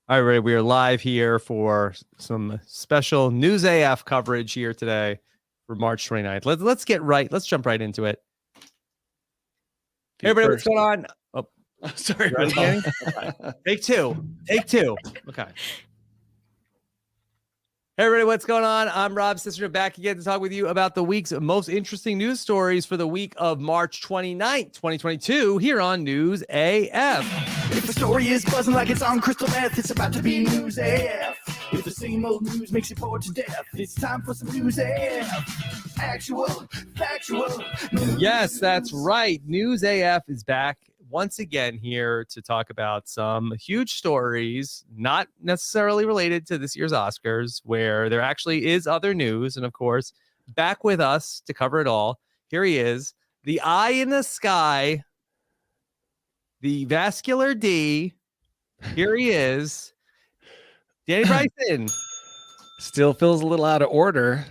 All right, we are live here for some special News AF coverage here today for March 29th. Let's jump right into it. Hey, everybody, what's going on? Oh, sorry. Ready, Danny? Okay. Take two. Okay. Hey, everybody, what's going on? I'm Rob Cesternino, back again to talk with you about the week's most interesting news stories for the week of March 29th, 2022, here on News AF. If the story is buzzing like it's on crystal meth, it's about to be News AF. If the same old news makes you bored to death, it's time for some News AF. Actual, factual news. Yes, that's right. News AF is back once again here to talk about some huge stories, not necessarily related to this year's Oscars, where there actually is other news. And of course, back with us to cover it all, here he is, the eye in the sky, the vascular D. Here he is, Danny Bryson. Still feels a little out of order.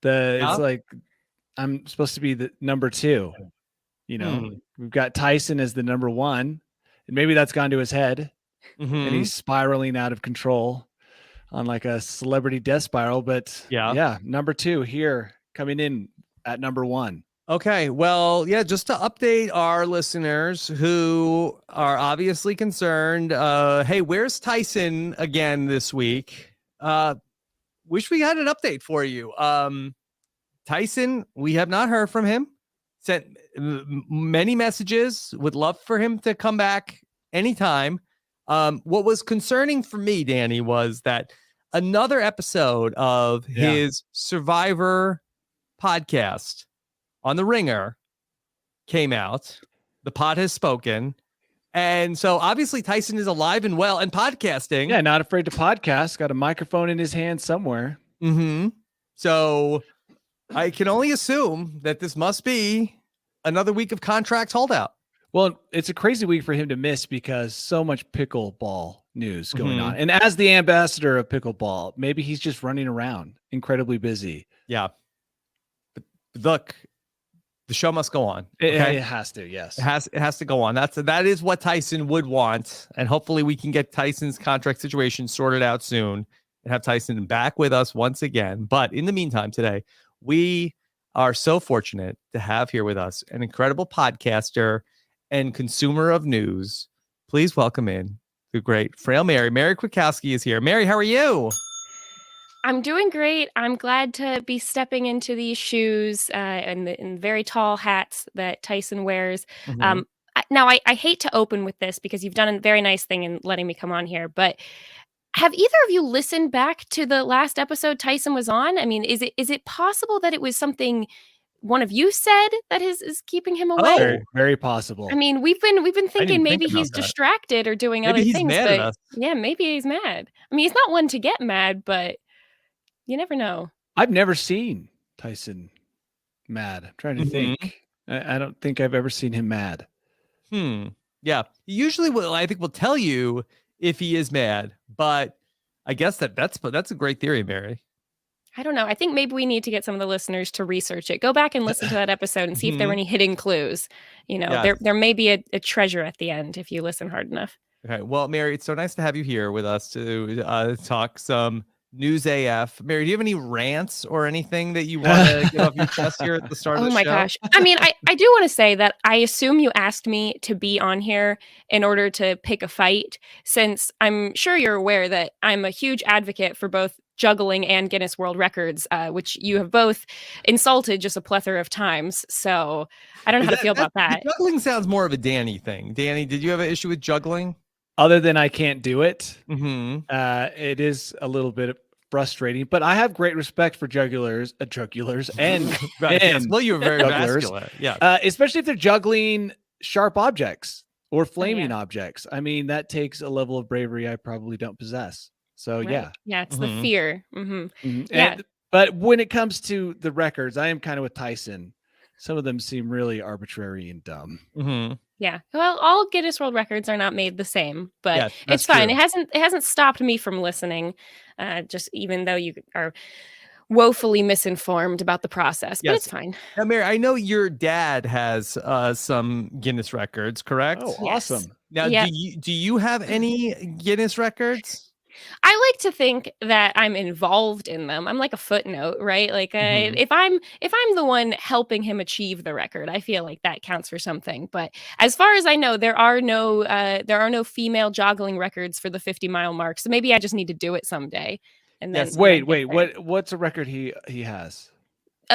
It's like I'm supposed to be the number 2. You know, we've got Tyson as the number 1, and maybe that's gone to his head, and he's spiraling out of control on like a celebrity death spiral. But yeah, number 2 here coming in at number 1. Okay, well, yeah, just to update our listeners who are obviously concerned, hey, where's Tyson again this week? Wish we had an update for you. Tyson, we have not heard from him. Sent many messages, would love for him to come back anytime. What was concerning for me, Danny, was that another episode of his Survivor podcast on The Ringer came out. The pod has spoken. And so obviously Tyson is alive and well and podcasting. Yeah, not afraid to podcast. Got a microphone in his hand somewhere. So I can only assume that this must be another week of contract holdout. Well, it's a crazy week for him to miss because so much pickleball news going on. And as the ambassador of pickleball, maybe he's just running around incredibly busy. Yeah. But look, the show must go on. Okay? It has to, yes. It has to go on. That is what Tyson would want. And hopefully we can get Tyson's contract situation sorted out soon and have Tyson back with us once again. But in the meantime, today, we are so fortunate to have here with us an incredible podcaster and consumer of news. Please welcome in the great frail Mary. Mary Kwiatkowski is here. Mary, how are you? I'm doing great. I'm glad to be stepping into these shoes and the very tall hats that Tyson wears. Now, I hate to open with this because you've done a very nice thing in letting me come on here, but have either of you listened back to the last episode Tyson was on? I mean, is it possible that it was something one of you said that is keeping him away? Very, very possible. I mean, we've been thinking maybe he's distracted or doing other things. But yeah, maybe he's mad. I mean, he's not one to get mad, but you never know. I've never seen Tyson mad. I'm trying to think. I don't think I've ever seen him mad. Yeah. Usually I think we'll tell you if he is mad, but I guess that's a great theory, Mary. I don't know. I think maybe we need to get some of the listeners to research it. Go back and listen to that episode and see if there were any hidden clues. You know, there may be a treasure at the end if you listen hard enough. Okay. Well, Mary, it's so nice to have you here with us to talk some News AF. Mary, do you have any rants or anything that you want to get off your chest here at the start of the show? Oh my gosh. I mean, I do want to say that I assume you asked me to be on here in order to pick a fight, since I'm sure you're aware that I'm a huge advocate for both juggling and Guinness World Records, which you have both insulted just a plethora of times. So I don't know how to feel about that. Juggling sounds more of a Danny thing. Danny, did you have an issue with juggling? Other than I can't do it, it is a little bit frustrating. But I have great respect for jugglers, and well, you're very vascular, especially if they're juggling sharp objects or flaming objects. I mean, that takes a level of bravery I probably don't possess. So yeah, it's the fear. But when it comes to the records, I am kind of with Tyson. Some of them seem really arbitrary and dumb. Yeah. Well, all Guinness World Records are not made the same, but it's fine. True. It hasn't stopped me from listening. Just even though you are woefully misinformed about the process, but it's fine. Now, Mary, I know your dad has some Guinness records, correct? Oh, awesome. Now, Yep. do you have any Guinness records? I like to think that I'm involved in them. I'm like a footnote, right? Like if I'm the one helping him achieve the record, I feel like that counts for something. But as far as I know, there are no female joggling records for the 50-mile mark. So maybe I just need to do it someday. And then wait, what's a record he has?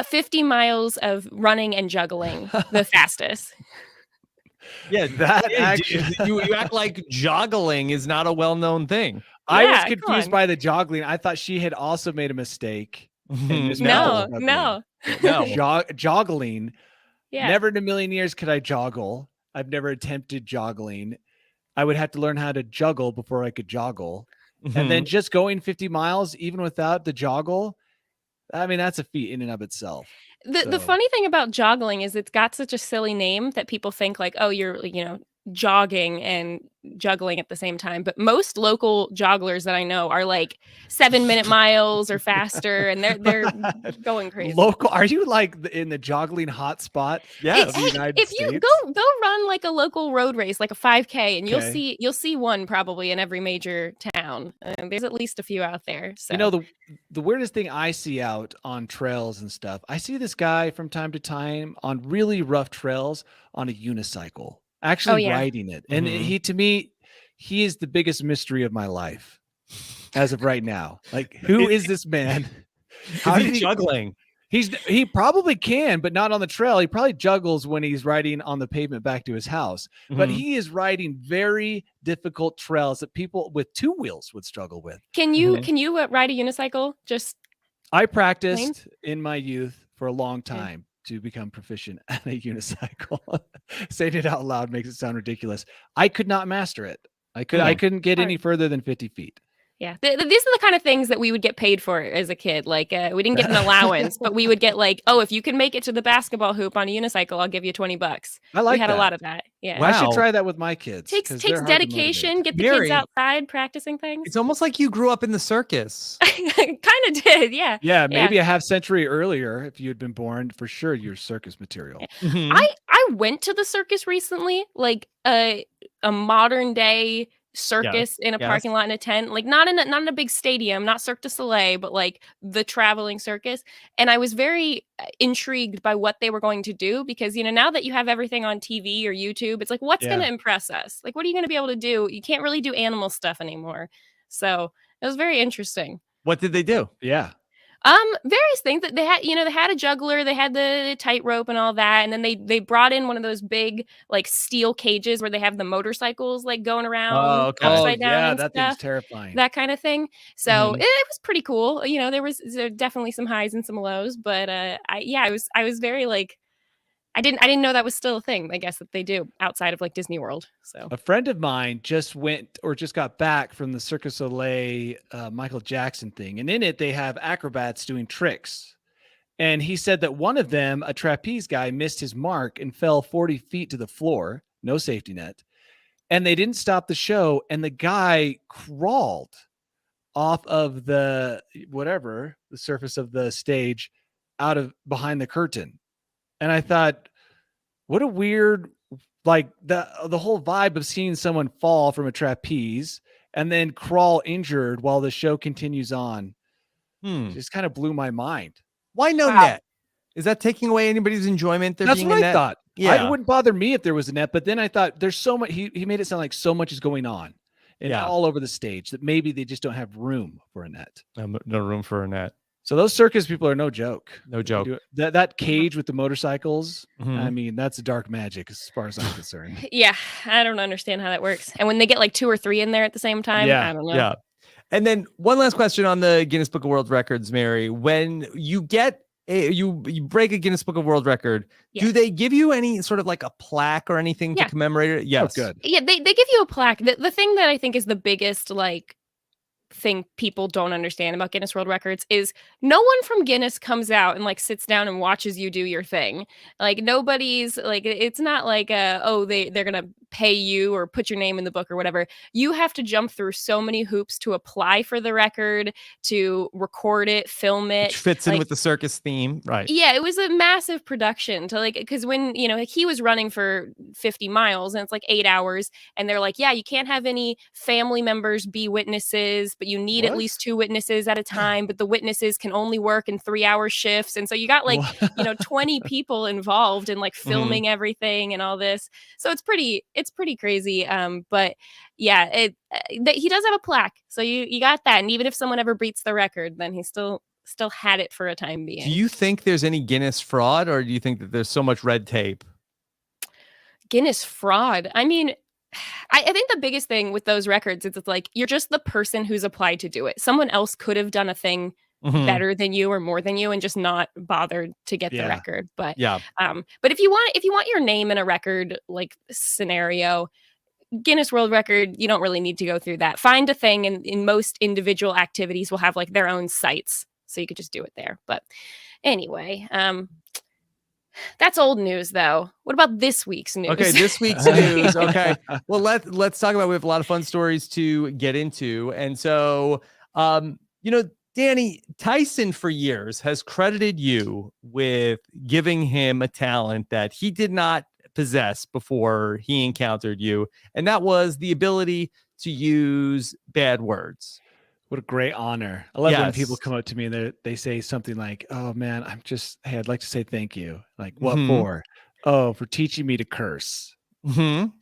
50 miles of running and juggling, the fastest. Yeah, that actually you act like joggling is not a well-known thing. I was Yeah, come confused on. by the joggling. I thought she had also made a mistake. And misspelled No. juggling. Joggling. Yeah. Never in a million years could I joggle. I've never attempted joggling. I would have to learn how to juggle before I could joggle. And then just going 50 miles, even without the joggle, I mean, that's a feat in and of itself. The funny thing about joggling is it's got such a silly name that people think like, oh, you're, jogging and juggling at the same time. But most local jogglers that I know are like 7-minute miles or faster, and they're going crazy. Local? Are you like in the joggling hotspot? Yeah. Of the United If States? you go run like a local road race, like a 5K, and you'll see one probably in every major town. There's at least a few out there. So the weirdest thing I see out on trails and stuff, I see this guy from time to time on really rough trails on a unicycle, actually riding it. And to me, he is the biggest mystery of my life as of right now. Like, who is this man? How is he juggling? He probably can, but not on the trail. He probably juggles when he's riding on the pavement back to his house. But he is riding very difficult trails that people with 2 wheels would struggle with. Can you ride a unicycle? I practiced in my youth for a long time to become proficient at a unicycle. Saying it out loud makes it sound ridiculous. I could not master it. I couldn't get any further than 50 feet. Yeah, these are the kind of things that we would get paid for as a kid. Like we didn't get an allowance, but we would get like, oh, if you can make it to the basketball hoop on a unicycle, I'll give you $20. I like we had that. a lot of that. Yeah, I should try that with my kids. Takes dedication. Get the kids outside practicing things. It's almost like you grew up in the circus. Kind of did, yeah. Yeah, maybe a half century earlier, if you had been born, for sure, you're circus material. I went to the circus recently, like a modern day circus in a parking lot in a tent, like not in a big stadium, not Cirque du Soleil, but like the traveling circus. And I was very intrigued by what they were going to do, because now that you have everything on TV or YouTube, it's like, what's going to impress us? Like, what are you going to be able to do? You can't really do animal stuff anymore. So it was very interesting. What did they do? Yeah. Various things that they had, they had a juggler, they had the tightrope and all that. And then they brought in one of those big like steel cages where they have the motorcycles like going around upside down. Yeah, and that stuff, thing's terrifying. that kind of thing. So it was pretty cool. There was definitely some highs and some lows, but I was very like, I didn't know that was still a thing, I guess, that they do outside of like Disney World. So a friend of mine just got back from the Cirque du Soleil Michael Jackson thing. And in it, they have acrobats doing tricks. And he said that one of them, a trapeze guy, missed his mark and fell 40 feet to the floor. No safety net. And they didn't stop the show. And the guy crawled off of the surface of the stage out of behind the curtain. And I thought, what a weird, like the whole vibe of seeing someone fall from a trapeze and then crawl injured while the show continues on. Just kind of blew my mind. Why no net? Is that taking away anybody's enjoyment? That's what I thought. Yeah. It wouldn't bother me if there was a net, but then I thought there's so much. He made it sound like so much is going on and all over the stage that maybe they just don't have room for a net. No room for a net. So those circus people are no joke. No joke. That cage with the motorcycles, I mean, that's dark magic as far as I'm concerned. Yeah, I don't understand how that works. And when they get like 2 or 3 in there at the same time, I don't know. Yeah. And then one last question on the Guinness Book of World Records, Mary. When you get you break a Guinness Book of World Record, do they give you any sort of like a plaque or anything to commemorate it? Yes. Oh, good. Yeah, they give you a plaque. The thing that I think is the biggest like thing people don't understand about Guinness World Records is no one from Guinness comes out and like sits down and watches you do your thing. Like nobody's like, it's not like they're gonna pay you or put your name in the book or whatever. You have to jump through so many hoops to apply for the record, to record it, film it. Which fits in with the circus theme, right? Yeah, it was a massive production to because when, he was running for 50 miles and it's like 8 hours and they're like, yeah, you can't have any family members be witnesses, but you need at least 2 witnesses at a time, but the witnesses can only work in 3-hour shifts. And so you got 20 people involved in filming everything and all this. So it's pretty crazy. But yeah, he does have a plaque. So you got that. And even if someone ever beats the record, then he still had it for a time being. Do you think there's any Guinness fraud, or do you think that there's so much red tape? Guinness fraud. I mean, I think the biggest thing with those records is it's like you're just the person who's applied to do it. Someone else could have done a thing better than you or more than you and just not bothered to get the record. But but if you want your name in a record scenario, Guinness World Record, you don't really need to go through that. Find a thing, and in most individual activities will have their own sites. So you could just do it there. But anyway, that's old news, though. What about this week's news? Okay, this week's news. Okay, well let's talk about. We have a lot of fun stories to get into, and so Danny, Tyson for years has credited you with giving him a talent that he did not possess before he encountered you, and that was the ability to use bad words. What a great honor. I love when people come up to me and they say something like, oh man, hey, I'd like to say thank you. Like, what for? Oh, for teaching me to curse.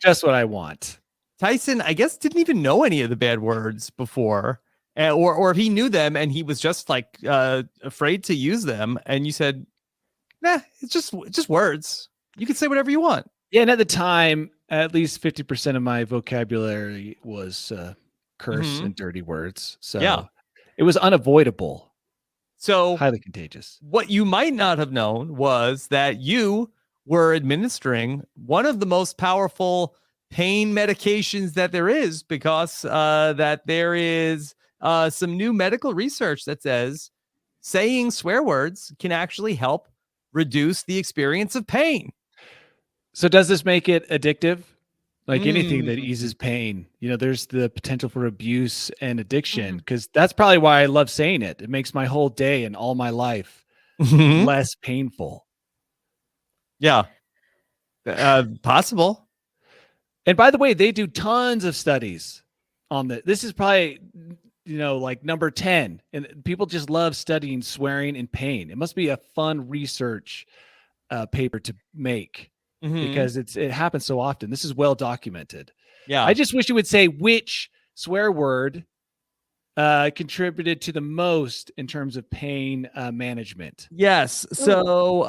Just what I want. Tyson, I guess, didn't even know any of the bad words before, or if he knew them and he was just afraid to use them. And you said, nah, it's just words. You can say whatever you want. Yeah. And at the time, at least 50% of my vocabulary was, curse and dirty words. So it was unavoidable. So highly contagious. What you might not have known was that you were administering one of the most powerful pain medications that there is, because that there is some new medical research that says saying swear words can actually help reduce the experience of pain. So does this make it addictive? Like anything that eases pain, there's the potential for abuse and addiction, because that's probably why I love saying it. It makes my whole day and all my life less painful. Yeah. Possible. And by the way, they do tons of studies on that. This is probably, number 10. And people just love studying swearing and pain. It must be a fun research paper to make. Because it happens so often. This is well documented. Yeah. I just wish you would say which swear word contributed to the most in terms of pain management. Yes. So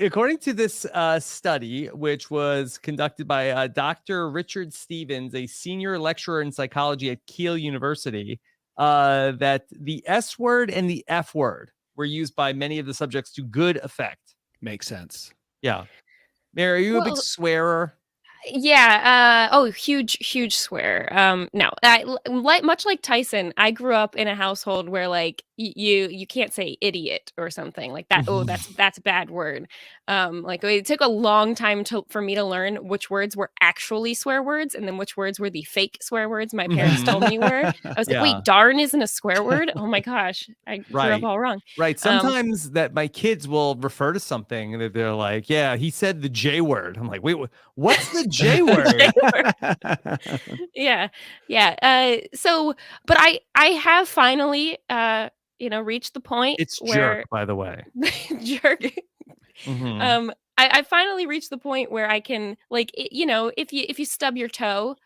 according to this study, which was conducted by Dr. Richard Stevens, a senior lecturer in psychology at Keele University, that the S word and the F word were used by many of the subjects to good effect. Makes sense. Yeah. Mary, are you a big swearer? Yeah. Huge swear. No, much like Tyson, I grew up in a household where you can't say idiot or something like that. Oh, that's a bad word. It took a long time for me to learn which words were actually swear words and then which words were the fake swear words my parents told me were. I was like, wait, darn isn't a swear word? Oh my gosh, I grew up all wrong. Right. Sometimes that my kids will refer to something and they're like, yeah, he said the J word. I'm like, wait, what's the J word? Yeah. But I have finally reached the point. It's where jerk, by the way. Jerk. I finally reached the point where I can if you stub your toe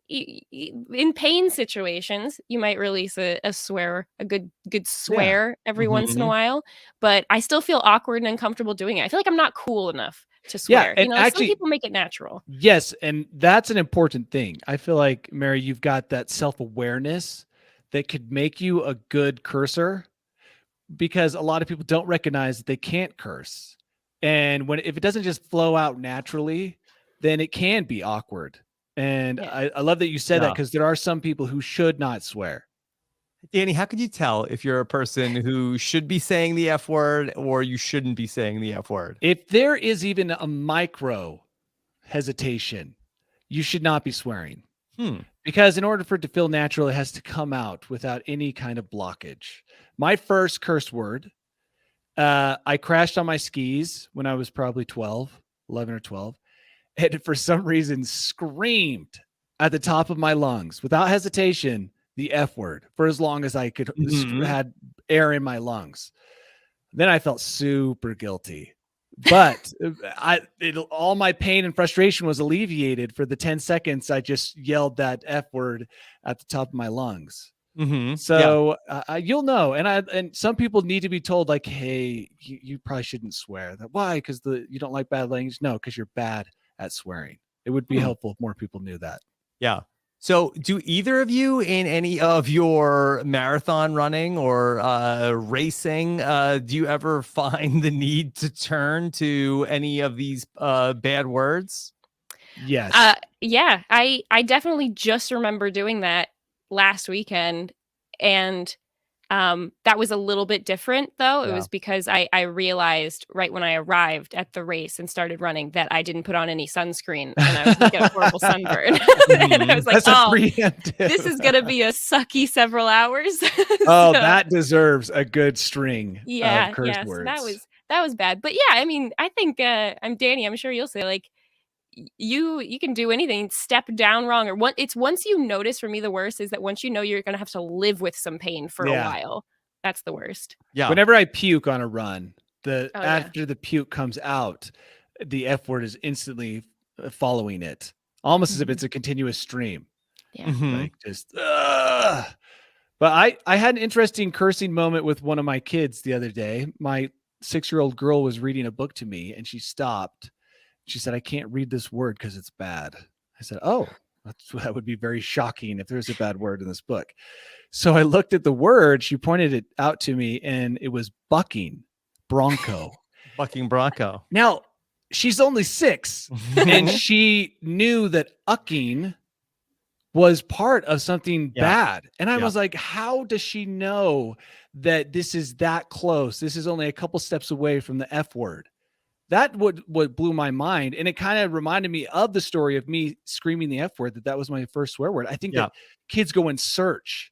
in pain situations, you might release a swear, a good swear every once in a while, but I still feel awkward and uncomfortable doing it. I feel like I'm not cool enough to swear. Yeah, and actually, some people make it natural. Yes, and that's an important thing. I feel like, Mary, you've got that self-awareness that could make you a good cursor, because a lot of people don't recognize that they can't curse. And if it doesn't just flow out naturally, then it can be awkward. And I love that you said that, because there are some people who should not swear. Danny, how could you tell if you're a person who should be saying the F word or you shouldn't be saying the F word? If there is even a micro hesitation, you should not be swearing. Because in order for it to feel natural, it has to come out without any kind of blockage. My first curse word, I crashed on my skis when I was probably 11 or 12, and for some reason screamed at the top of my lungs without hesitation, the F word for as long as I could had air in my lungs. Then I felt super guilty. But all my pain and frustration was alleviated for the 10 seconds I just yelled that F word at the top of my lungs. So you'll know. And some people need to be told, like, hey, you probably shouldn't swear. Why? Because you don't like bad language? No, because you're bad at swearing. It would be helpful if more people knew that. Yeah. So do either of you in any of your marathon running or racing, do you ever find the need to turn to any of these bad words? Yes. Yeah, I definitely just remember doing that last weekend. And that was a little bit different, though. It was because I realized right when I arrived at the race and started running that I didn't put on any sunscreen and I was going to get a horrible sunburn. And I was like, this is going to be a sucky several hours. So, that deserves a good string of curse words. So that was bad. But yeah, I mean, I think I'm Danny. I'm sure you'll say, like, you can do anything, step down wrong, or once you notice. For me, the worst is that once you know you're gonna have to live with some pain for a while, that's the worst. Whenever I puke on a run, after the puke comes out, the F word is instantly following it, almost as if it's a continuous stream. Like just but I had an interesting cursing moment with one of my kids the other day. My 6-year-old girl was reading a book to me and she stopped. She said, I can't read this word because it's bad. I said, oh, that would be very shocking if there's a bad word in this book. So I looked at the word. She pointed it out to me, and it was bucking bronco. Bucking bronco. Now, she's only 6, and she knew that ucking was part of something bad. And I was like, how does she know that this is that close? This is only a couple steps away from the F word. That what blew my mind. And it kind of reminded me of the story of me screaming the F word, that was my first swear word. I think that kids go in search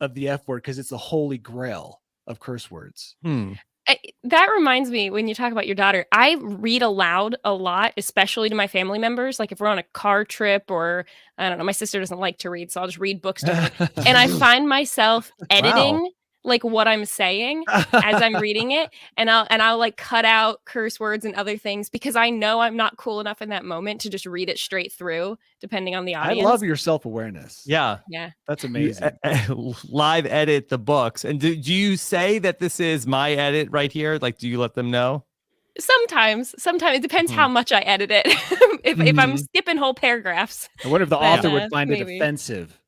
of the F word because it's the holy grail of curse words. That reminds me, when you talk about your daughter, I read aloud a lot, especially to my family members. Like if we're on a car trip, or I don't know, my sister doesn't like to read, so I'll just read books to her. And I find myself editing like what I'm saying as I'm reading it, and I'll like cut out curse words and other things because I know I'm not cool enough in that moment to just read it straight through, depending on the audience. I love your self-awareness. Yeah, that's amazing. Live edit the books. And do you say that this is my edit right here? Like, do you let them know? Sometimes it depends how much I edit it. if I'm skipping whole paragraphs. I wonder if the author would find it offensive.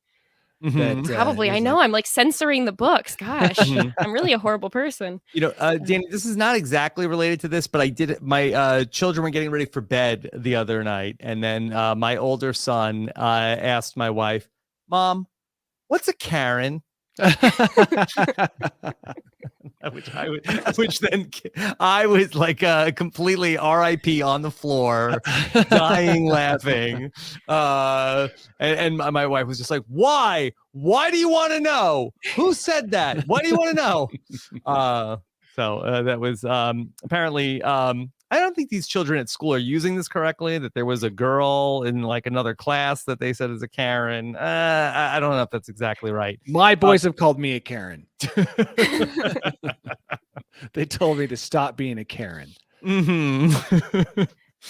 Probably. I know. I'm like censoring the books. Gosh, I'm really a horrible person. You know, Danny, this is not exactly related to this, but I did it. My children were getting ready for bed the other night. And then my older son asked my wife, Mom, what's a Karen? which then I was like completely RIP on the floor, dying laughing. And my wife was just like, why do you want to know? Who said that? Why do you want to know? So that was apparently I don't think these children at school are using this correctly, that there was a girl in like another class that they said is a Karen. I don't know if that's exactly right. My boys have called me a Karen. They told me to stop being a Karen.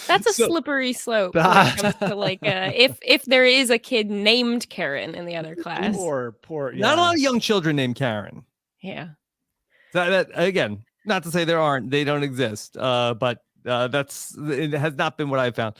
That's a slippery slope when it comes to like if there is a kid named Karen in the other class. Poor. Not a lot of young children named Karen. Yeah. That again, not to say they don't exist, but it has not been what I've found.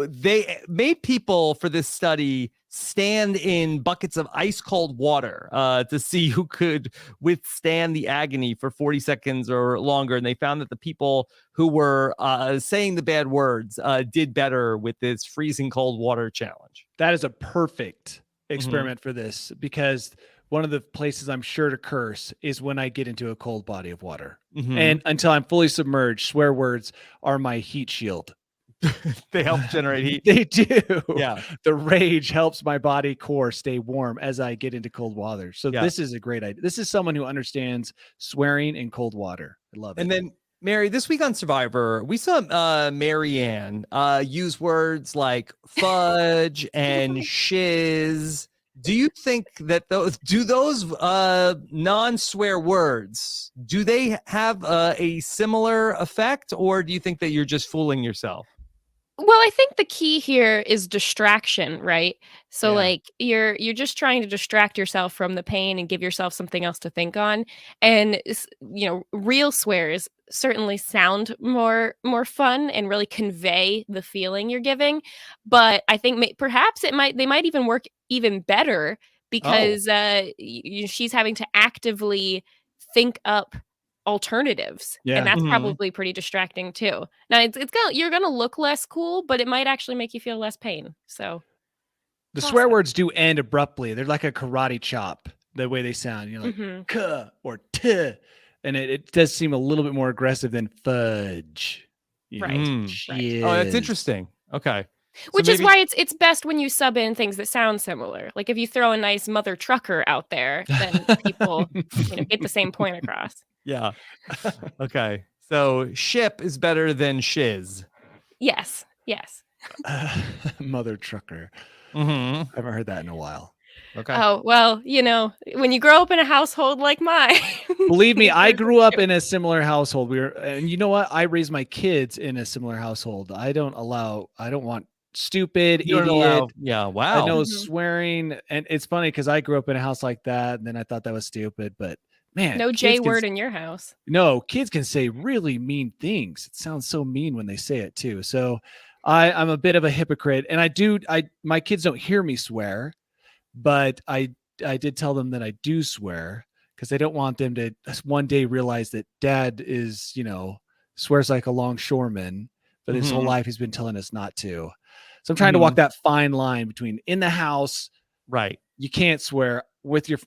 They made people for this study stand in buckets of ice cold water to see who could withstand the agony for 40 seconds or longer. And they found that the people who were saying the bad words did better with this freezing cold water challenge. That is a perfect experiment for this, because one of the places I'm sure to curse is when I get into a cold body of water. And until I'm fully submerged, swear words are my heat shield. They help generate heat. They do. Yeah. The rage helps my body core stay warm as I get into cold water. So Yeah. this is a great idea. This is someone who understands swearing in cold water. I love it. And then, Mary, this week on Survivor, we saw Marianne use words like fudge and shiz. Do you think that those non-swear words, do they have a similar effect, or do you think that you're just fooling yourself? Well, I think the key here is distraction, right? So Yeah. like you're just trying to distract yourself from the pain and give yourself something else to think on. And real swears certainly sound more fun and really convey the feeling you're giving. But I think perhaps they might even work even better because she's having to actively think up alternatives, Yeah. and that's Mhm. probably pretty distracting too. Now you're gonna look less cool, but it might actually make you feel less pain. So The toss swear it. words do end abruptly. They're like a karate chop, the way they sound. You're like, Mhm. kuh or tuh. And it does seem a little bit more aggressive than fudge. Right. Shiz. Oh, that's interesting. Okay. So Which is maybe- why it's best when you sub in things that sound similar. Like if you throw a nice mother trucker out there, then people get the same point across. Yeah. Okay. So ship is better than shiz. Yes. Mother trucker. Mm-hmm. I haven't heard that in a while. Okay. Oh, well, when you grow up in a household like mine. Believe me, I grew up in a similar household. And you know what? I raised my kids in a similar household. I don't want stupid, You don't idiot. allow- yeah. Wow. I know Mhm. swearing. And it's funny because I grew up in a house like that. And then I thought that was stupid. But man, No kids J can word in your house. No, kids can say really mean things. It sounds so mean when they say it too. So I'm a bit of a hypocrite, and my kids don't hear me swear, but I did tell them that I do swear because I don't want them to one day realize that dad is, swears like a longshoreman, but his whole Mhm. life he's been telling us not to. So I'm trying to walk that fine line between in the house, Right. you can't swear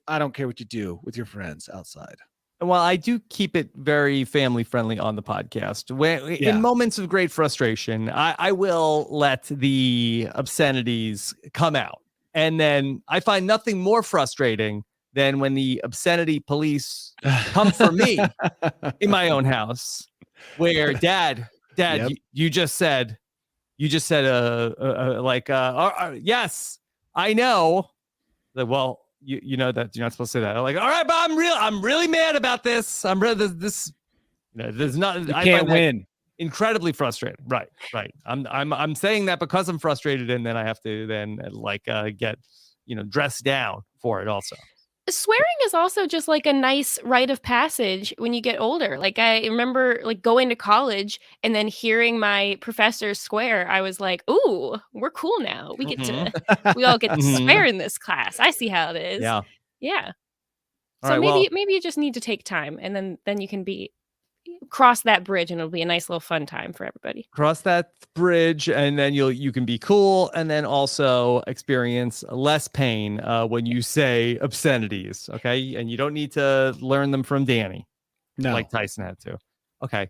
I don't care what you do with your friends outside. Well, I do keep it very family friendly on the podcast. Yeah. In moments of great frustration, I will let the obscenities come out. And then I find nothing more frustrating than when the obscenity police come for me in my own house, where dad, Yep. you just said, yes, I know. Like, well, you know that you're not supposed to say that. I'm like, all right, but I'm really mad about this. I'm really this. There's not. You I can't find that win. incredibly frustrated. Right. I'm saying that because I'm frustrated, and then I have to then get dressed down for it also. Swearing is also just like a nice rite of passage when you get older. Like I remember like going to college and then hearing my professors swear. I was like, "Ooh, we're cool now. We all get to Mhm. swear in this class. I see how it is." Yeah. Yeah. All So right, maybe you just need to take time, and then you can cross that bridge, and it'll be a nice little fun time for everybody. Cross that bridge, and then you can be cool, and then also experience less pain when you say obscenities. Okay, and you don't need to learn them from Danny, like Tyson had to. Okay,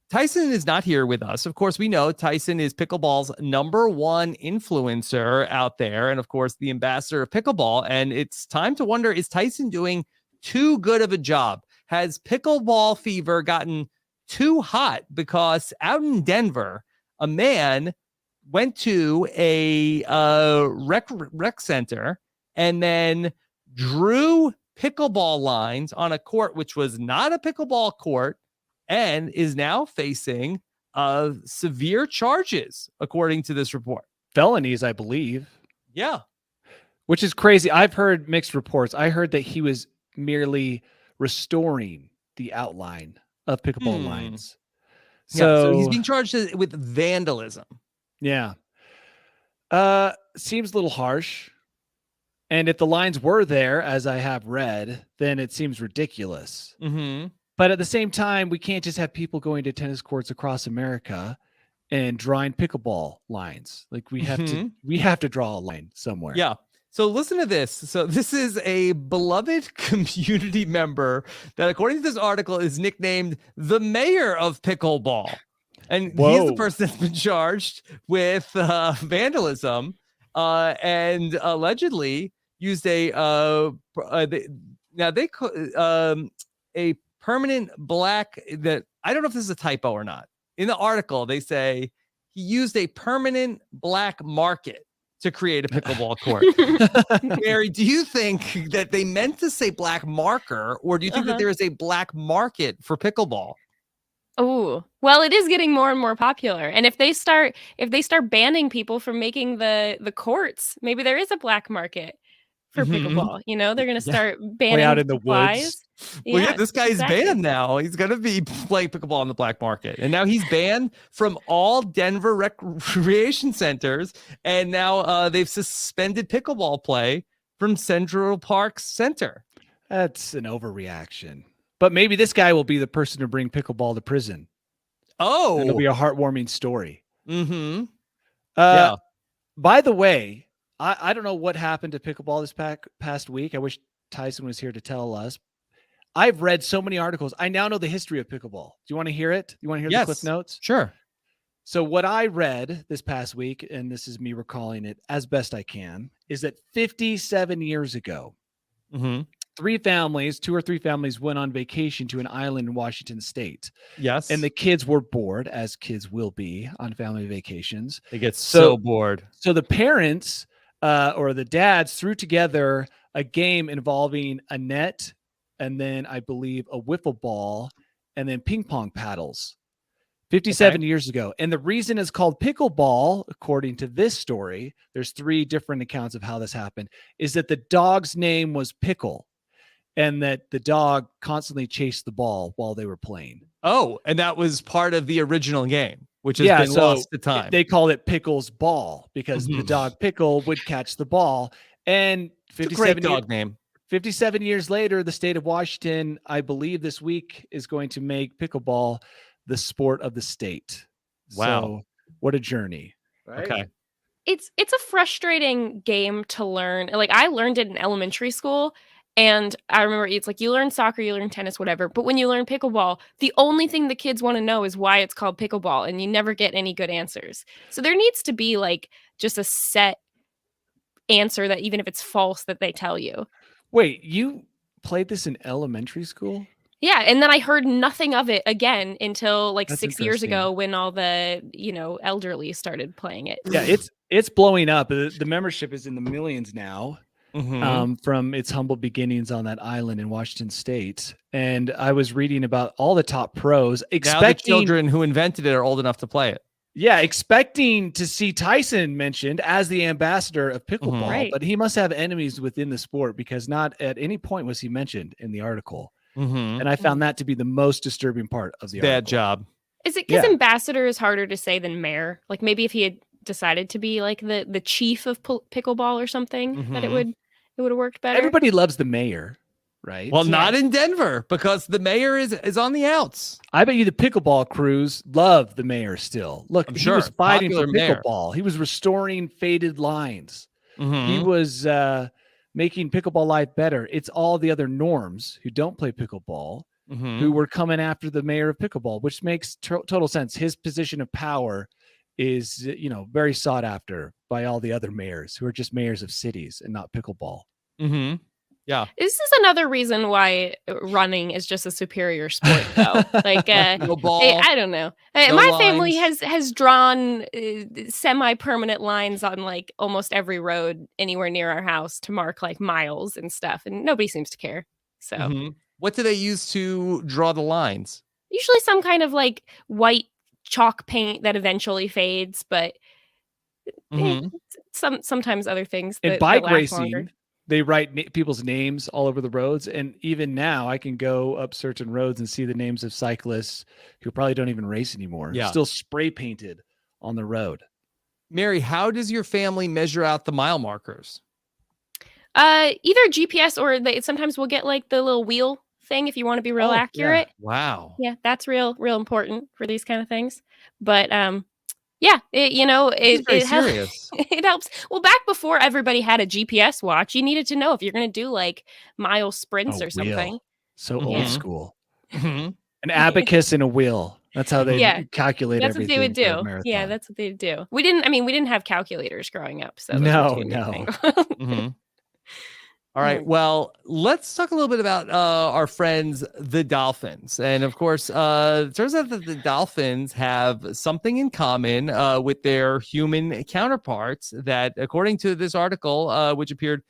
Tyson is not here with us. Of course, we know Tyson is Pickleball's #1 influencer out there, and of course, the ambassador of Pickleball. And it's time to wonder: is Tyson doing too good of a job? Has pickleball fever gotten too hot? Because out in Denver, a man went to a rec center and then drew pickleball lines on a court which was not a pickleball court, and is now facing severe charges, according to this report. Felonies, I believe. Yeah. Which is crazy. I've heard mixed reports. I heard that he was merely restoring the outline of pickleball lines. So he's being charged with vandalism. Yeah. Seems a little harsh. And if the lines were there, as I have read, then it seems ridiculous. Mm-hmm. But at the same time, we can't just have people going to tennis courts across America and drawing pickleball lines. Like we have to draw a line somewhere. Yeah. So listen to this. So this is a beloved community member that, according to this article, is nicknamed the mayor of pickleball. And Whoa. he's the person that's been charged with vandalism and allegedly used a permanent black, that I don't know if this is a typo or not. In the article, they say he used a permanent black market to create a pickleball court. Mary, do you think that they meant to say black marker, or do you think that there is a black market for pickleball? Oh, well, it is getting more and more popular. And if they start banning people from making the courts, maybe there is a black market for pickleball. You know, they're going to start banning out in the supplies. woods. Well, yeah, this guy's banned now. He's going to be playing pickleball on the black market. And now he's banned from all Denver recreation centers. And now they've suspended pickleball play from Central Park Center. That's an overreaction. But maybe this guy will be the person to bring pickleball to prison. Oh. And it'll be a heartwarming story. Mm-hmm. Yeah. By the way, I don't know what happened to pickleball this past week. I wish Tyson was here to tell us. I've read so many articles. I now know the history of pickleball. Do you want to hear it? You want to hear the Cliff Notes? Sure. So what I read this past week, and this is me recalling it as best I can, is that 57 years ago, two or three families went on vacation to an island in Washington State. Yes. And the kids were bored, as kids will be on family vacations. They get so bored. So the parents or the dads threw together a game involving a net and then I believe a wiffle ball and then ping pong paddles 57 years ago. And the reason it's called pickleball, according to this story, there's 3 different accounts of how this happened, is that the dog's name was Pickle and that the dog constantly chased the ball while they were playing. Oh, and that was part of the original game, which has been lost to time. They called it Pickle's Ball because the dog Pickle would catch the ball. And 57 years later, the state of Washington, I believe this week, is going to make pickleball the sport of the state. Wow. So, what a journey. Right? Okay. It's a frustrating game to learn. Like, I learned it in elementary school. And I remember it's like you learn soccer, you learn tennis, whatever. But when you learn pickleball, the only thing the kids want to know is why it's called pickleball. And you never get any good answers. So there needs to be like just a set answer that even if it's false that they tell you. Wait, you played this in elementary school? Yeah. And then I heard nothing of it again until like That's 6 years ago when all the, elderly started playing it. Yeah, it's blowing up. The membership is in the millions now. From its humble beginnings on that island in Washington State. And I was reading about all the top pros, expecting now the children who invented it are old enough to play it. Yeah, expecting to see Tyson mentioned as the ambassador of pickleball, Right. but he must have enemies within the sport because not at any point was he mentioned in the article. And I found that to be the most disturbing part of the article. Bad job. Is it because ambassador is harder to say than mayor? Like maybe if he had decided to be like the chief of pickleball or something, that it would have worked better. Everybody loves the mayor, right? Well, not in Denver because the mayor is on the outs. I bet you the pickleball crews love the mayor still. Look, I'm he sure. was fighting for Popular pickleball. mayor. He was restoring faded lines. He was making pickleball life better. It's all the other norms who don't play pickleball who were coming after the mayor of pickleball, which makes total sense. His position of power is, very sought after by all the other mayors who are just mayors of cities and not pickleball. Yeah. This is another reason why running is just a superior sport, though. Like, No ball. I don't know. No My lines. family has drawn semi-permanent lines on like almost every road anywhere near our house to mark like miles and stuff, and nobody seems to care. So, What do they use to draw the lines? usually some kind of like white chalk paint that eventually fades, but sometimes other things. In that bike last racing, longer. they write people's names all over the roads. And even now I can go up certain roads and see the names of cyclists who probably don't even race anymore. Yeah. Still spray painted on the road. Mary, how does your family measure out the mile markers? Either GPS or sometimes we'll get like the little wheel thing if you want to be real accurate. Wow. Yeah, that's real important for these kind of things. But it Very helps. serious. It helps. Well, back before everybody had a GPS watch, you needed to know if you're going to do like mile sprints A or something. wheel. So Yeah. old school. Mhm. An abacus and a wheel. That's how they calculate that's everything. What they would do. For a marathon. Yeah, that's what they'd do. We didn't have calculators growing up, so no. All right. Well, let's talk a little bit about our friends, the dolphins. And of course, it turns out that the dolphins have something in common with their human counterparts that, according to this article, which appeared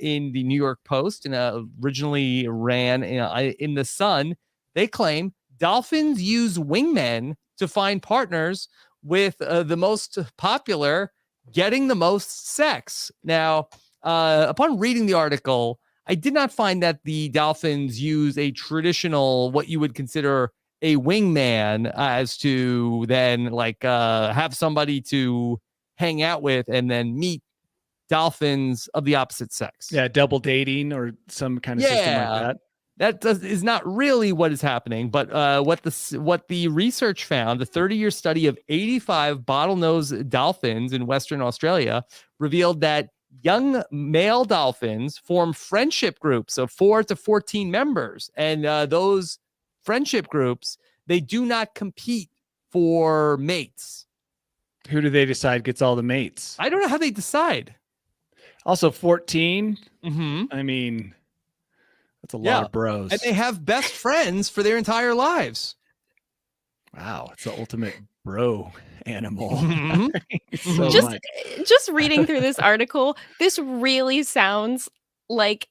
in the New York Post and originally ran in the Sun, they claim dolphins use wingmen to find partners, with the most popular getting the most sex. Now, upon reading the article, I did not find that the dolphins use a traditional, what you would consider a wingman, as to then have somebody to hang out with and then meet dolphins of the opposite sex. Yeah, double dating or some kind of system like that. That is not really what is happening, but what the research found, the 30-year study of 85 bottlenose dolphins in Western Australia revealed that young male dolphins form friendship groups of 4 to 14 members. And those friendship groups, they do not compete for mates. Who do they decide gets all the mates? I don't know how they decide. Also 14. Mm-hmm. I mean, that's a lot of bros. And they have best friends for their entire lives. Wow. It's the ultimate bro animal. Mm-hmm. Just reading through this article, this really sounds like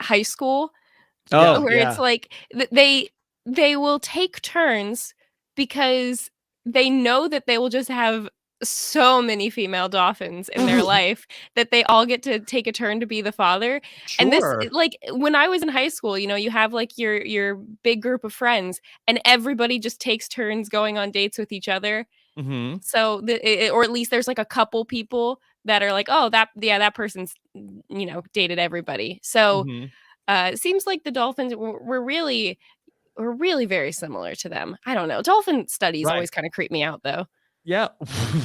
high school. It's like they will take turns because they know that they will just have so many female dolphins in their life that they all get to take a turn to be the father. Sure. And this, when I was in high school, you have your big group of friends and everybody just takes turns going on dates with each other. Mm-hmm. So or at least there's like a couple people that are like, oh, that person's dated everybody. So it seems like the dolphins were really very similar to them. I don't know. Dolphin studies always kind of creep me out though. Yeah.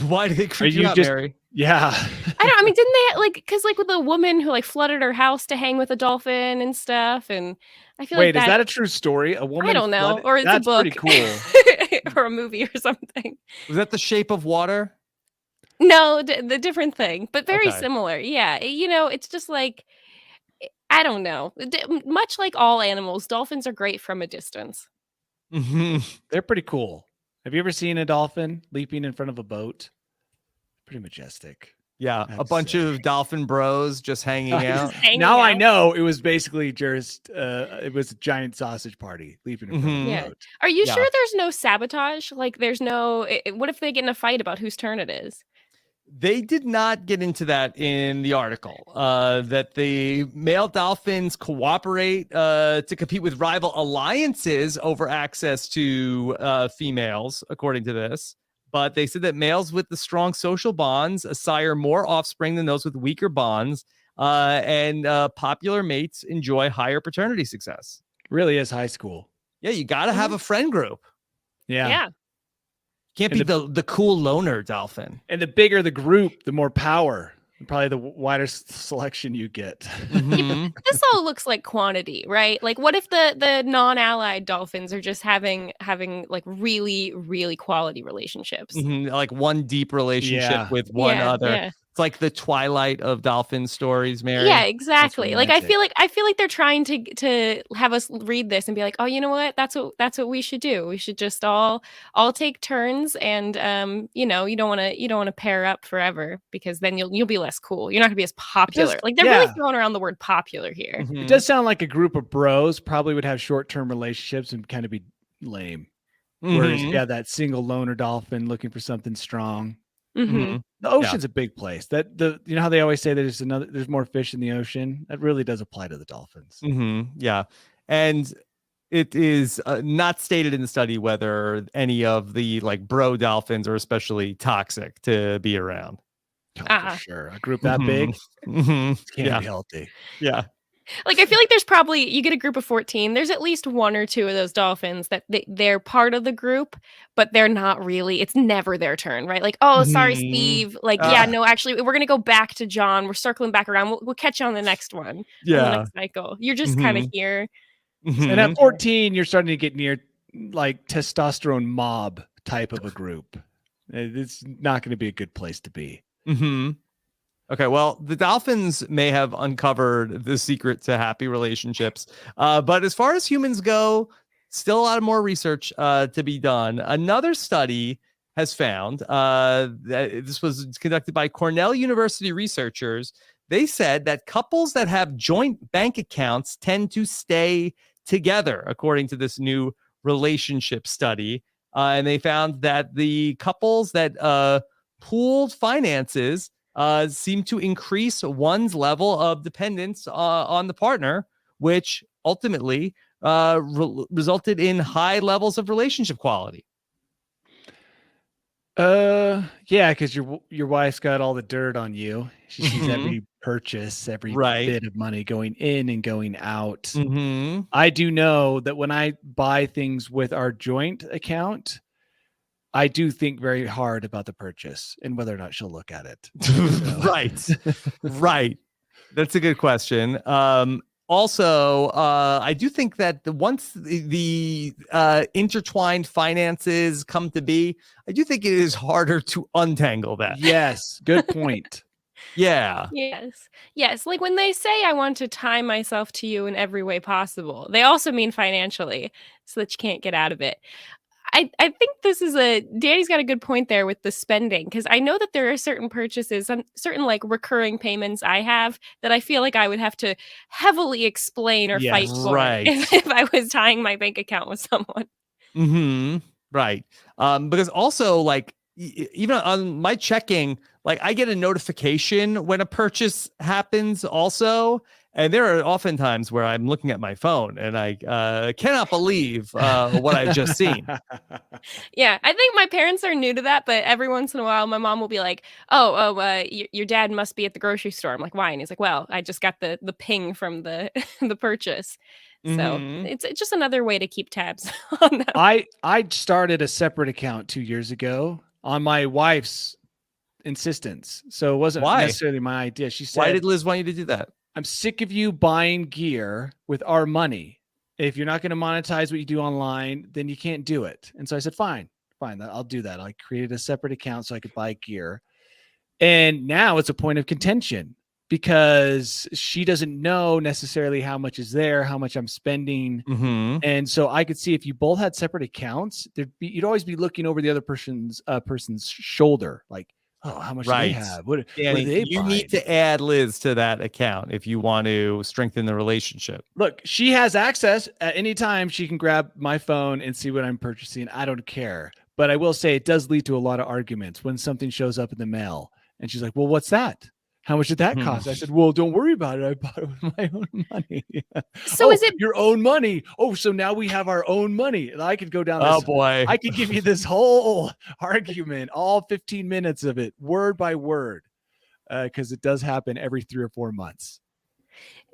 Why did they creep you out, Mary? Yeah. Didn't they because with the woman who flooded her house to hang with a dolphin and stuff, and I feel is that a true story? A woman? I don't know, or it's a book, pretty cool, or a movie or something. Was that The Shape of Water? No, the different thing, but very similar. Yeah, it's just I don't know. Much like all animals, dolphins are great from a distance. Mm-hmm. They're pretty cool. Have you ever seen a dolphin leaping in front of a boat? Pretty majestic. Yeah, a bunch of dolphin bros just hanging out. I know it was basically just it was a giant sausage party leaping in front of a boat. Are you sure there's no sabotage? There's no. What if they get in a fight about whose turn it is? They did not get into that in the article. That the male dolphins cooperate to compete with rival alliances over access to females, according to this. But they said that males with the strong social bonds sire more offspring than those with weaker bonds, and popular mates enjoy higher paternity success. Really is high school. Yeah, you got to have a friend group. Yeah. Can't be the cool loner dolphin. And the bigger the group, the more power. Probably the wider selection you get. Mm-hmm. This all looks like quantity, right? What if the non-allied dolphins are just having really, really quality relationships? Mm-hmm. One deep relationship with one other. Yeah. It's like the Twilight of dolphin stories, Mary. Yeah, exactly. I feel like they're trying to have us read this and be like, oh, you know what? That's what we should do. We should just all take turns, and you don't want to pair up forever, because then you'll be less cool. You're not gonna be as popular. They're really throwing around the word popular here. Mm-hmm. It does sound like a group of bros probably would have short-term relationships and kind of be lame. Mm-hmm. Whereas that single loner dolphin looking for something strong. Mm-hmm. The ocean's a big place. How they always say there's more fish in the ocean. That really does apply to the dolphins. Mm-hmm. Yeah, and it is not stated in the study whether any of the bro dolphins are especially toxic to be around. For sure, a group that big can't be healthy. Yeah. I feel like there's probably, you get a group of 14, there's at least one or two of those dolphins that they're part of the group, but they're not really, it's never their turn, right? Sorry, Steve. No, actually, we're going to go back to John. We're circling back around. We'll catch you on the next one. Yeah. On the next cycle. You're just kind of here. And at 14, you're starting to get near like testosterone mob type of a group. It's not going to be a good place to be. Mm-hmm. Okay, well, the Dolphins may have uncovered the secret to happy relationships. But as far as humans go, still a lot of more research to be done. Another study has found that this was conducted by Cornell University researchers. They said that couples that have joint bank accounts tend to stay together, according to this new relationship study. And they found that the couples that pooled finances seem to increase one's level of dependence on the partner, which ultimately resulted in high levels of relationship quality. Yeah, because your wife's got all the dirt on you. She sees every purchase, every bit of money going in and going out. I do know that when I buy things with our joint account, I do think very hard about the purchase and whether or not she'll look at it. Right. That's a good question. Also, I do think that once the intertwined finances come to be, I do think it is harder to untangle that. Yes, good point. Yeah. Yes. Like when they say I want to tie myself to you in every way possible, they also mean financially, so that you can't get out of it. I think Danny's got a good point there with the spending, because I know that there are certain purchases and certain like recurring payments I have that I feel like I would have to heavily explain or fight for if I was tying my bank account with someone. Right. Because also like even on my checking, like I get a notification when a purchase happens also. And there are often times where I'm looking at my phone and I cannot believe what I've just seen. Yeah, I think my parents are new to that, but every once in a while, my mom will be like, your dad must be at the grocery store. I'm like, why? And he's like, well, I just got the ping from the the purchase. So it's just another way to keep tabs on them. I started a separate account 2 years ago on my wife's insistence. So it wasn't necessarily my idea. She said, why did Liz want you to do that? I'm sick of you buying gear with our money. If you're not going to monetize what you do online, then you can't do it. And so I said, fine, I'll do that. I created a separate account so I could buy gear. And now it's a point of contention because she doesn't know necessarily how much is there, how much I'm spending. And so I could see if you both had separate accounts, you'd always be looking over the other person's shoulder. Like, oh, how much do they have? What you need to add Liz to that account if you want to strengthen the relationship. Look, she has access at any time. She can grab my phone and see what I'm purchasing. I don't care. But I will say it does lead to a lot of arguments when something shows up in the mail. And she's like, well, what's that? How much did that cost? I said, well, don't worry about it. I bought it with my own money. So is it your own money? Oh, so now we have our own money. And I could go down this. Oh, boy. I could give you this whole argument, all 15 minutes of it, word by word, because it does happen every 3 or 4 months.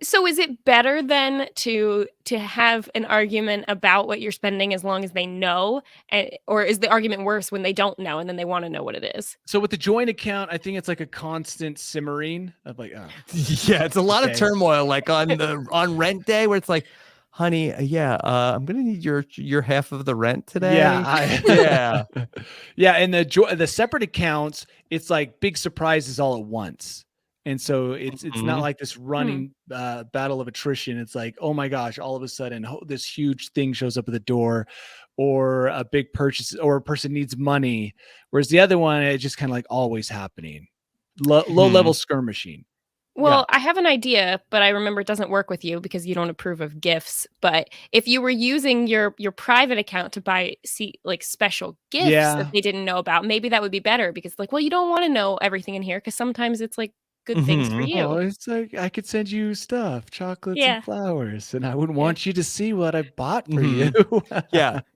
So is it better then to have an argument about what you're spending as long as they know, or is the argument worse when they don't know and then they want to know what it is? So with the joint account, I think it's like a constant simmering of like, yeah, it's a lot of turmoil, like on rent day where it's like, honey, I'm gonna need your half of the rent today. Yeah. And the separate accounts, it's like big surprises all at once. And so it's not like this running battle of attrition. It's like, oh my gosh, all of a sudden this huge thing shows up at the door, or a big purchase, or a person needs money. Whereas the other one, it's just kind of like always happening. Low level skirmishing. Well, I have an idea, but I remember it doesn't work with you because you don't approve of gifts. But if you were using your private account to buy like special gifts that they didn't know about, maybe that would be better, because like, well, you don't want to know everything in here because sometimes it's like good things for you. Oh, it's like I could send you stuff, chocolates and flowers, and I wouldn't want you to see what I bought for you.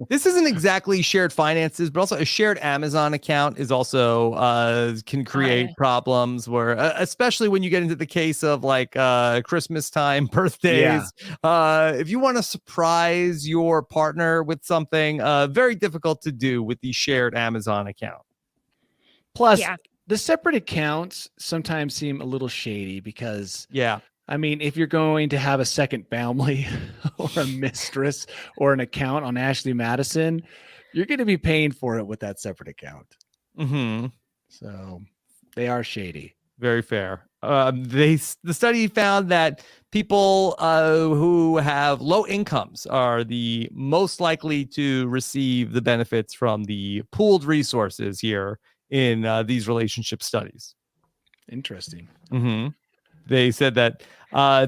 This isn't exactly shared finances, but also a shared Amazon account is also can create problems where, especially when you get into the case of like Christmas time, birthdays. If you want to surprise your partner with something, very difficult to do with the shared Amazon account. Plus, the separate accounts sometimes seem a little shady because I mean, if you're going to have a second family or a mistress or an account on Ashley Madison, you're going to be paying for it with that separate account. Mm-hmm. So they are shady. Very fair. The study found that people who have low incomes are the most likely to receive the benefits from the pooled resources here in these relationship studies. Interesting. Mm-hmm. They said that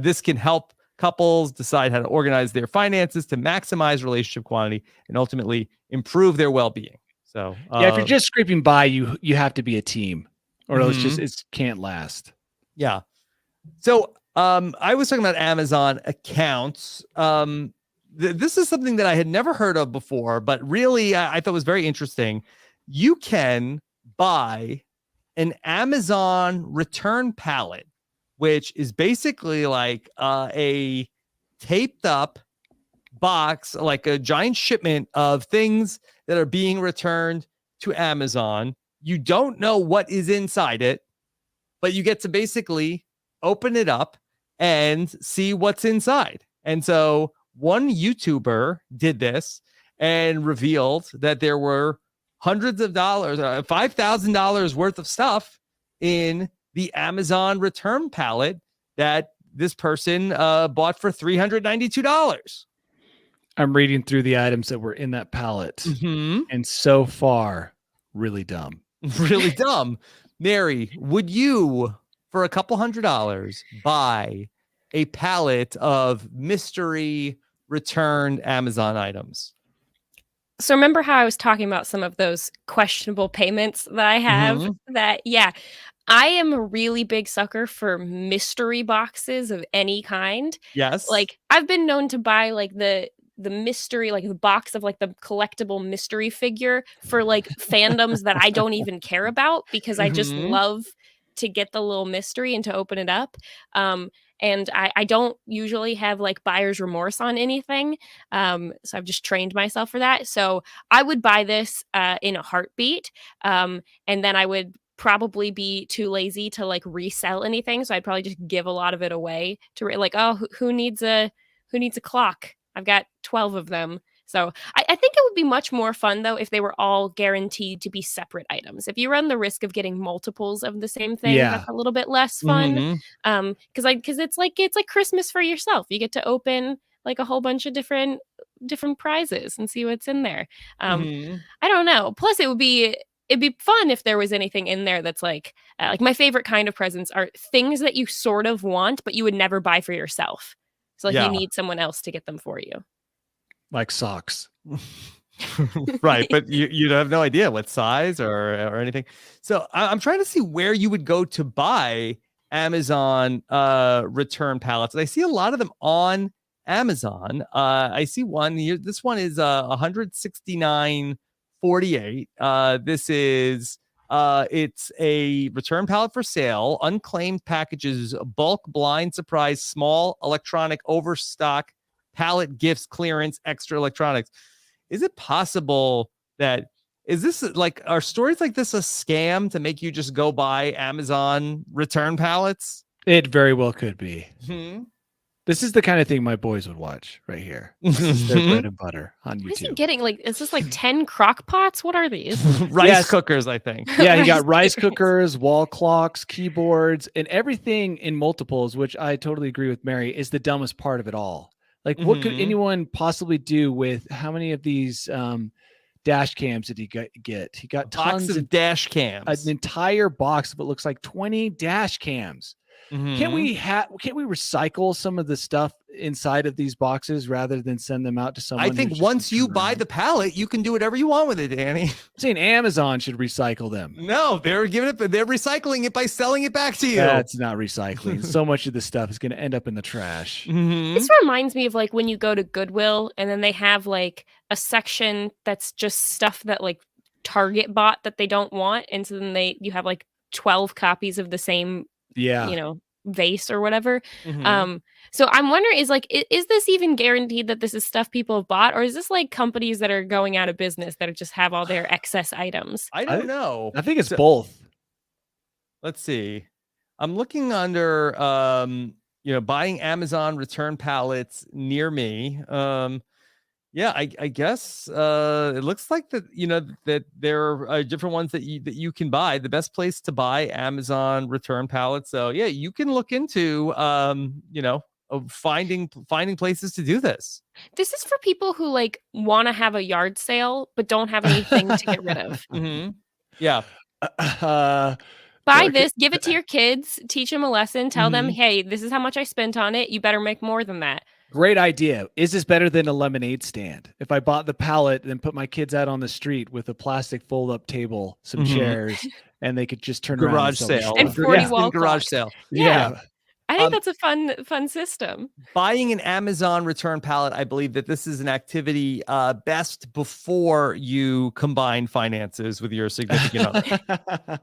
this can help couples decide how to organize their finances to maximize relationship quantity and ultimately improve their well-being. So yeah, if you're just scraping by, you have to be a team, or else it can't last. Yeah. So I was talking about Amazon accounts. This is something that I had never heard of before, but really I thought was very interesting. You can buy an Amazon return pallet, which is basically like a taped up box, like a giant shipment of things that are being returned to Amazon. You don't know what is inside it, but you get to basically open it up and see what's inside. And so one YouTuber did this and revealed that there were hundreds of dollars, $5,000 worth of stuff in the Amazon return pallet that this person bought for $392. I'm reading through the items that were in that pallet, and so far, really dumb. Really dumb. Mary, would you, for a couple $100, buy a pallet of mystery returned Amazon items? So remember how I was talking about some of those questionable payments that I have? I am a really big sucker for mystery boxes of any kind. Yes. Like, I've been known to buy like the mystery, like the box of like the collectible mystery figure for like fandoms that I don't even care about, because I just love to get the little mystery and to open it up. And I don't usually have like buyer's remorse on anything. So I've just trained myself for that. So I would buy this in a heartbeat. And then I would probably be too lazy to like resell anything. So I'd probably just give a lot of it away to like, oh, who needs a clock? I've got 12 of them. So I think it would be much more fun, though, if they were all guaranteed to be separate items. If you run the risk of getting multiples of the same thing, that's a little bit less fun. Because it's like Christmas for yourself. You get to open like a whole bunch of different prizes and see what's in there. I don't know. Plus, it'd be fun if there was anything in there that's like my favorite kind of presents are things that you sort of want, but you would never buy for yourself. So you need someone else to get them for you. Like socks. Right, but you have no idea what size or anything. So I'm trying to see where you would go to buy Amazon return pallets. I see a lot of them on Amazon. I see one here. This one is $169.48. This is it's a return pallet for sale, unclaimed packages, bulk blind surprise, small electronic overstock pallet gifts clearance, extra electronics. Is it possible that are stories like this a scam to make you just go buy Amazon return pallets? It very well could be. This is the kind of thing my boys would watch right here. This is their bread and butter on YouTube. What is he getting? Like, is this like 10 crock pots? What are these? Rice cookers, I think. Yeah, you got rice cookers, wall clocks, keyboards, and everything in multiples, which I totally agree with Mary, is the dumbest part of it all. Like, what could anyone possibly do with how many of these dash cams did he get? He got tons of dash cams. An entire box of it looks like 20 dash cams. Can't we recycle some of the stuff inside of these boxes rather than send them out to someone? I think once you buy the pallet, you can do whatever you want with it, Danny. I'm saying Amazon should recycle them. No, they're recycling it by selling it back to you. That's not recycling. So much of this stuff is going to end up in the trash. This reminds me of like when you go to Goodwill and then they have like a section that's just stuff that like Target bought that they don't want, and so then you have like 12 copies of the same vase or whatever. So I'm wondering, is this even guaranteed that this is stuff people have bought, or is this like companies that are going out of business that just have all their excess items? I don't know. I think it's both. Let's see. I'm looking under buying Amazon return pallets near me. Yeah, I guess it looks like that, that there are different ones that you can buy. The best place to buy Amazon return pallets. So yeah, you can look into finding places to do this. This is for people who like want to have a yard sale but don't have anything to get rid of. Mm-hmm. Yeah. Buy this, give it to your kids, teach them a lesson, tell them, hey, this is how much I spent on it. You better make more than that. Great idea. Is this better than a lemonade stand? If I bought the pallet and put my kids out on the street with a plastic fold-up table, some chairs, and they could just turn around garage sale and 40 wall garage clocks. sale. Yeah. I think that's a fun system. Buying an Amazon return pallet, I believe that this is an activity best before you combine finances with your significant other.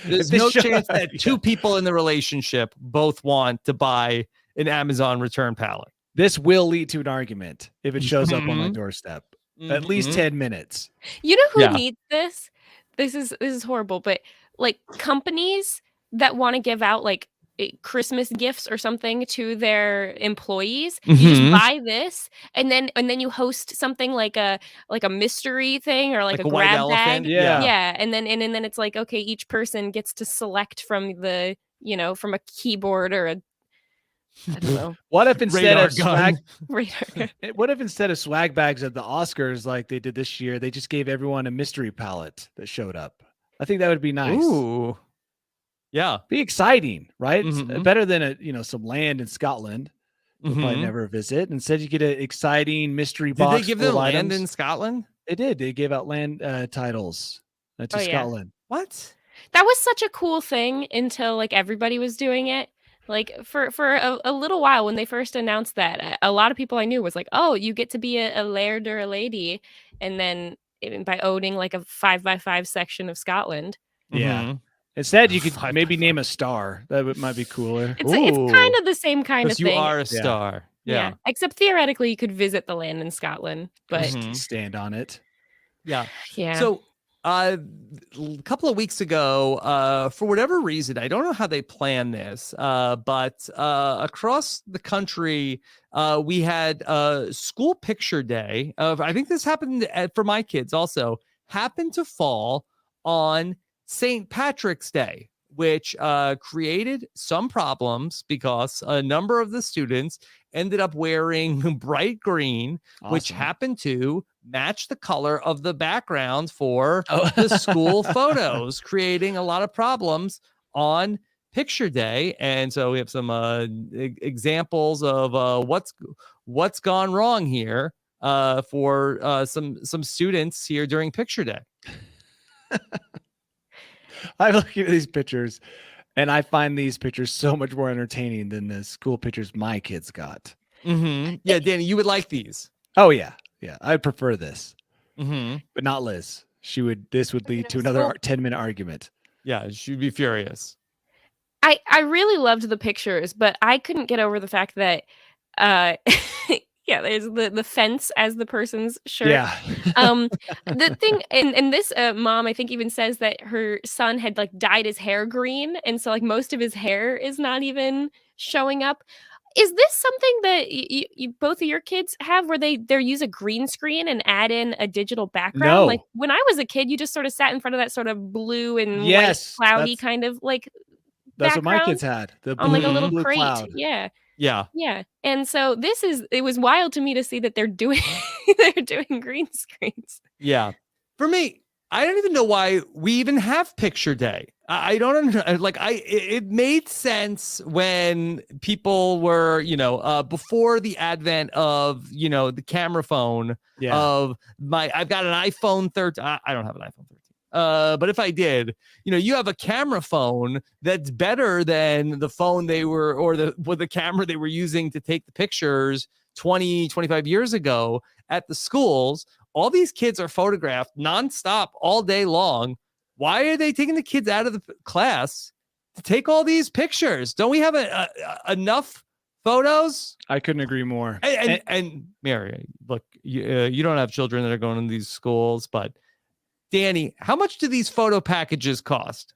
There's no chance that two people in the relationship both want to buy an Amazon return pallet. This will lead to an argument if it shows up on my doorstep. At least 10 minutes. You know who needs this? This is horrible, but like companies that want to give out like Christmas gifts or something to their employees, you just buy this and then you host something like a mystery thing or like a grab bag. Yeah. And then it's like, okay, each person gets to select from the, from a keyboard or a, I don't know. What if instead of swag bags at the Oscars like they did this year, they just gave everyone a mystery palette that showed up? I think that would be nice. Ooh. Yeah. Be exciting, right? Better than some land in Scotland. We'll probably never visit. Instead, you get an exciting mystery box. Did they give them land in Scotland? They did. They gave out land titles to Scotland. What? That was such a cool thing until like everybody was doing it. Like for a little while when they first announced that, a lot of people I knew was like, oh, you get to be a laird or a lady. And then by owning like a 5x5 section of Scotland. Yeah. Instead, you could maybe name a star. That might be cooler. It's kind of the same kind of thing. You are a star. Yeah. Except theoretically, you could visit the land in Scotland, but stand on it. Yeah. Yeah. So a couple of weeks ago, for whatever reason, I don't know how they planned this, but across the country, we had school picture day. I think this happened for my kids also, happened to fall on St. Patrick's Day, which created some problems because a number of the students ended up wearing bright green, which happened to match the color of the background for the school photos, creating a lot of problems on picture day. And so we have some examples of what's gone wrong here for some students here during picture day. I look at these pictures and I find these pictures so much more entertaining than the school pictures my kids got. Yeah, Danny, you would like these. Oh, yeah. Yeah, I prefer this. But not Liz. This would lead to another 10-minute argument. Yeah, she'd be furious. I really loved the pictures, but I couldn't get over the fact that there's the fence as the person's shirt. Yeah. The thing, and this mom, I think, even says that her son had like dyed his hair green, and so like most of his hair is not even showing up. Is this something that you both of your kids have, where they use a green screen and add in a digital background? No. Like when I was a kid, you just sort of sat in front of that sort of blue and white cloudy kind of like. That's what my kids had. The blue, on like a little blue crate. cloud. Yeah. And so it was wild to me to see that they're doing green screens. Yeah. For me, I don't even know why we even have picture day. I don't it made sense when people were, before the advent of, the camera phone of I've got an iPhone 13. I don't have an iPhone 13. But if I did, you have a camera phone that's better than the phone the camera they were using to take the pictures 20, 25 years ago at the schools. All these kids are photographed nonstop all day long. Why are they taking the kids out of the class to take all these pictures? Don't we have enough photos? I couldn't agree more. And Mary, look, you don't have children that are going to these schools, but Danny, how much do these photo packages cost?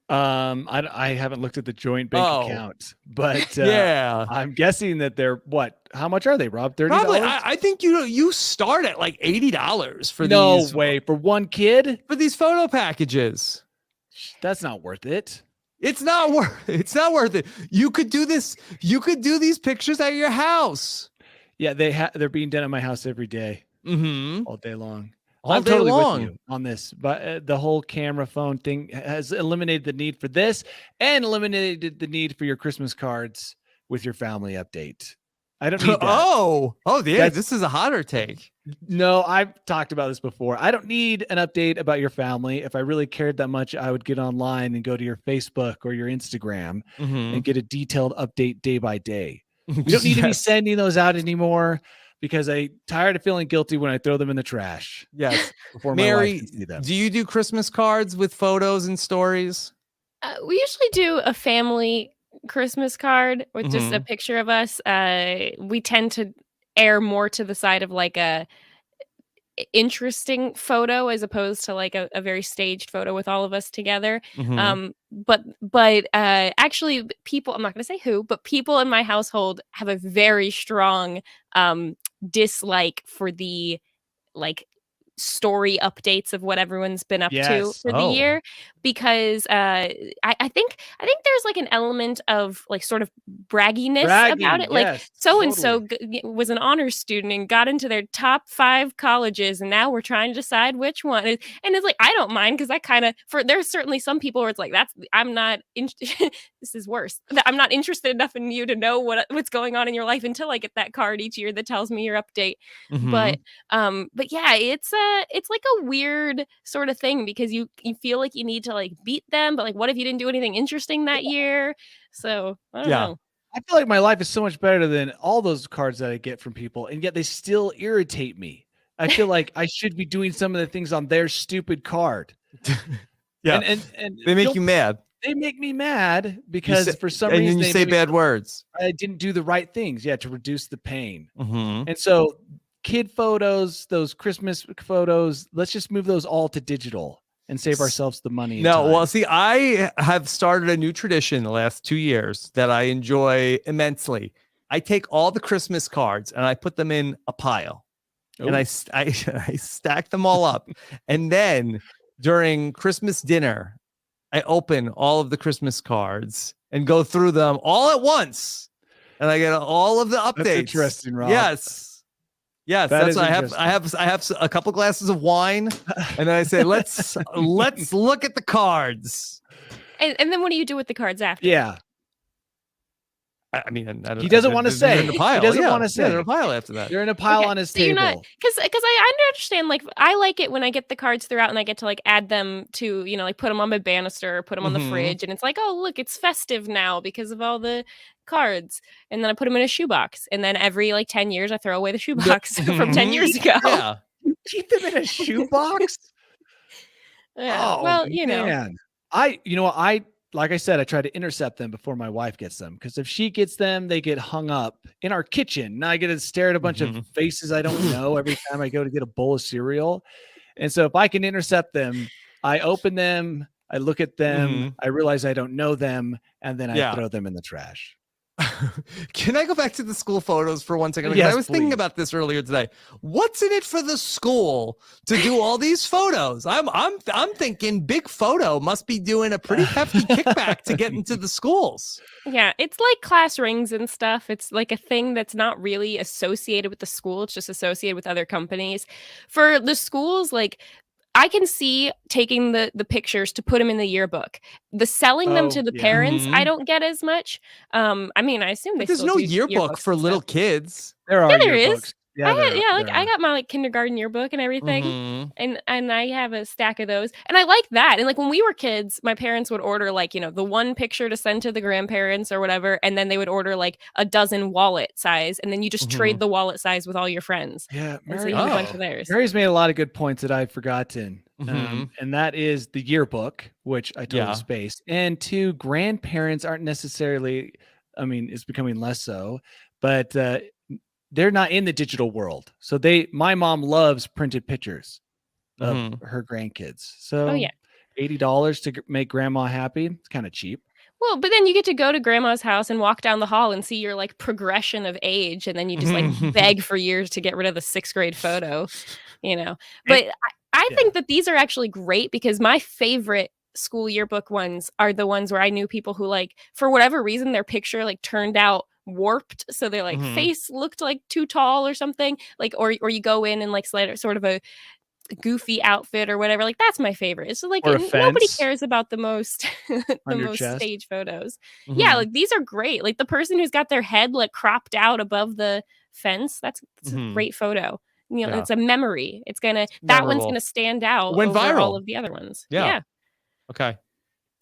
I haven't looked at the joint bank account, but yeah, I'm guessing that they're what? How much are they, Rob? $30? probably. I think you start at like $80 for no these. way for one kid for these photo packages. That's not worth it. It's not worth it. You could do this. You could do these pictures at your house. Yeah, they're being done at my house every day, all day long. I'm totally with you on this, but the whole camera phone thing has eliminated the need for this and eliminated the need for your Christmas cards with your family update. I don't need that. Yeah, this is a hotter take. No, I've talked about this before. I don't need an update about your family. If I really cared that much, I would get online and go to your Facebook or your Instagram and get a detailed update day by day. We don't need to be sending those out anymore because I'm tired of feeling guilty when I throw them in the trash. Yes. Before Mary, my wife can see them. Do you do Christmas cards with photos and stories? We usually do a family Christmas card with just a picture of us. We tend to err more to the side of like a interesting photo as opposed to like a very staged photo with all of us together. But actually people, I'm not going to say who, but people in my household have a very strong dislike for the like story updates of what everyone's been up to for the year, because I think there's like an element of like sort of bragginess about it. Like so-and-so was an honors student and got into their top 5 colleges, and now we're trying to decide which one. And it's like, I don't mind, because I kind of, there's certainly some people where it's like, I'm not this is worse. I'm not interested enough in you to know what's going on in your life until I get that card each year that tells me your update. But yeah, it's like a weird sort of thing, because you feel like you need to like beat them, but like, what if you didn't do anything interesting that year? So I don't know. I feel like my life is so much better than all those cards that I get from people, and yet they still irritate me. I feel like I should be doing some of the things on their stupid card. And they make you mad. They make me mad because for some reason, and you say bad words. I didn't do the right things. To reduce the pain. And so kid photos, those Christmas photos, let's just move those all to digital and save ourselves the money. Well, see, I have started a new tradition the last 2 years that I enjoy immensely. I take all the Christmas cards and I put them in a pile. Ooh. And I stack them all up. And then during Christmas dinner, I open all of the Christmas cards and go through them all at once. And I get all of the updates. That's interesting, Rob. Yes, that's what I have a couple glasses of wine, and then I say, let's look at the cards. And then what do you do with the cards after? Yeah. I mean, he doesn't want to say. In a pile. He doesn't want to say. They're in a pile after that. They're in a pile on his table. Because I understand. Like, I like it when I get the cards throughout and I get to like add them to, like put them on my banister, or put them on the fridge, and it's like, oh look, it's festive now because of all the cards. And then I put them in a shoebox, and then every like 10 years I throw away the shoebox from 10 years ago. Yeah, you keep them in a shoebox. Yeah. Oh, well, man. I like I said, I try to intercept them before my wife gets them, because if she gets them, they get hung up in our kitchen. Now I get to stare at a bunch of faces I don't know every time I go to get a bowl of cereal. And so if I can intercept them, I open them, I look at them, I realize I don't know them, and then I throw them in the trash. Can I go back to the school photos for 1 second? Yes, I was thinking about this earlier today. What's in it for the school to do all these photos? I'm thinking Big Photo must be doing a pretty hefty kickback to get into the schools. Yeah, it's like class rings and stuff. It's like a thing that's not really associated with the school. It's just associated with other companies. For the schools, like, I can see taking the pictures to put them in the yearbook. The selling them to the parents, I don't get as much. I mean, I assume there's no yearbook for little kids. There are there yearbooks. is. I got my like kindergarten yearbook and everything, and I have a stack of those, and I like that. And like when we were kids, my parents would order like the one picture to send to the grandparents or whatever, and then they would order like a dozen wallet size, and then you just trade the wallet size with all your friends. Yeah, Mary, so you have a bunch of theirs. Mary's made a lot of good points that I've forgotten, and that is the yearbook, which I totally spaced, and 2, grandparents aren't necessarily. I mean, it's becoming less so, but. They're not in the digital world. So my mom loves printed pictures of her grandkids. So $80 to make grandma happy. It's kind of cheap. Well, but then you get to go to grandma's house and walk down the hall and see your like progression of age, and then you just like beg for years to get rid of the 6th grade photo, you know. But I think that these are actually great because my favorite school yearbook ones are the ones where I knew people who like for whatever reason their picture like turned out warped, so their like face looked like too tall or something, like or you go in and like sort of a goofy outfit or whatever. Like that's my favorite. It's like nobody cares about the most the most stage photos. Yeah, like these are great. Like the person who's got their head like cropped out above the fence, that's a great photo. You know, it's a memory. It's gonna that one's gonna stand out Went over viral. all of the other ones. Yeah. Okay.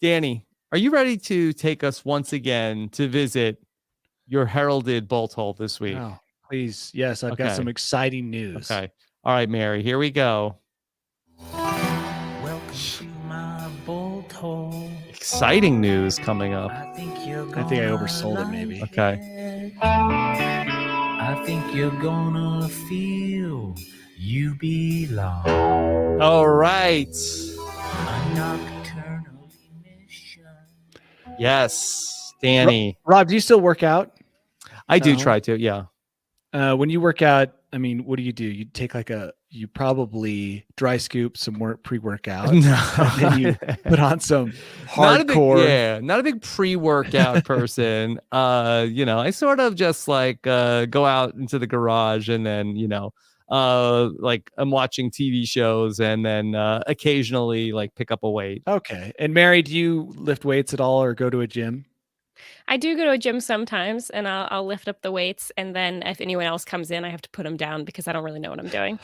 Danny, are you ready to take us once again to visit your heralded bolt hole this week? Oh, please. Yes, I've got some exciting news. Okay. All right, Mary, here we go. Welcome to my bolt hole. Exciting news coming up. I think I oversold it, maybe. Okay. I think you're gonna feel you belong. All right. A nocturnal emission. Yes, Danny. Rob, do you still work out? I do try to, yeah. When you work out, I mean, what do? You take like you probably dry scoop some pre-workout. No. And then you put on some hardcore. Not a big pre-workout person. You know, I sort of just like go out into the garage and then, you know, like I'm watching TV shows and then occasionally like pick up a weight. Okay. And Mary, do you lift weights at all or go to a gym? I do go to a gym sometimes, and I'll lift up the weights, and then if anyone else comes in, I have to put them down because I don't really know what I'm doing.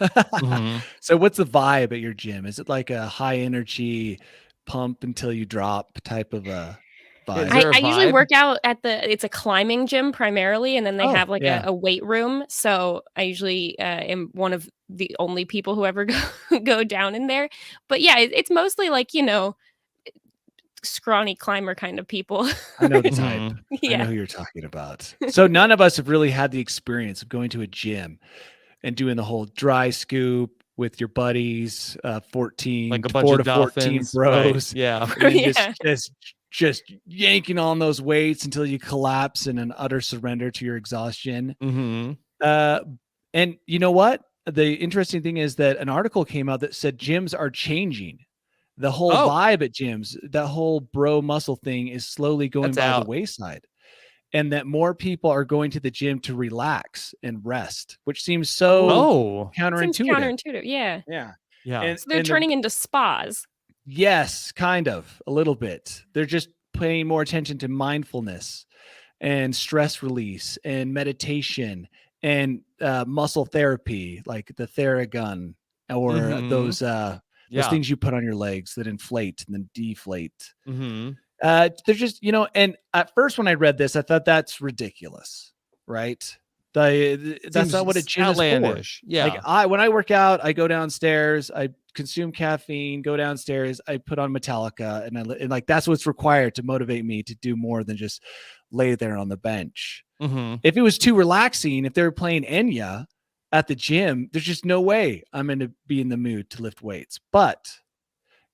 So what's the vibe at your gym? Is it like a high energy pump until you drop type of a vibe? I usually work out at it's a climbing gym primarily, and then they have like a weight room. So I usually am one of the only people who ever go down in there. But yeah, it's mostly like, you know, scrawny climber kind of people. I know the type. I know who you're talking about. So none of us have really had the experience of going to a gym and doing the whole dry scoop with your buddies, 14, like a bunch 4 of to 14 dolphins, bros. Right. Yeah. Just yanking on those weights until you collapse in an utter surrender to your exhaustion. And you know what? The interesting thing is that an article came out that said gyms are changing. The whole vibe at gyms, that whole bro muscle thing is slowly going by the wayside, and that more people are going to the gym to relax and rest, which seems so counterintuitive. Yeah. And, so they're turning into spas. Yes, kind of a little bit. They're just paying more attention to mindfulness and stress release and meditation and muscle therapy, like the Theragun or those things you put on your legs that inflate and then deflate. They're just, you know, and at first when I read this, I thought that's ridiculous, right? That's not what a gym is for. Yeah. Like when I work out, I go downstairs, I consume caffeine, go downstairs, I put on Metallica, and like that's what's required to motivate me to do more than just lay there on the bench. If it was too relaxing, if they were playing Enya at the gym, there's just no way I'm going to be in the mood to lift weights. But,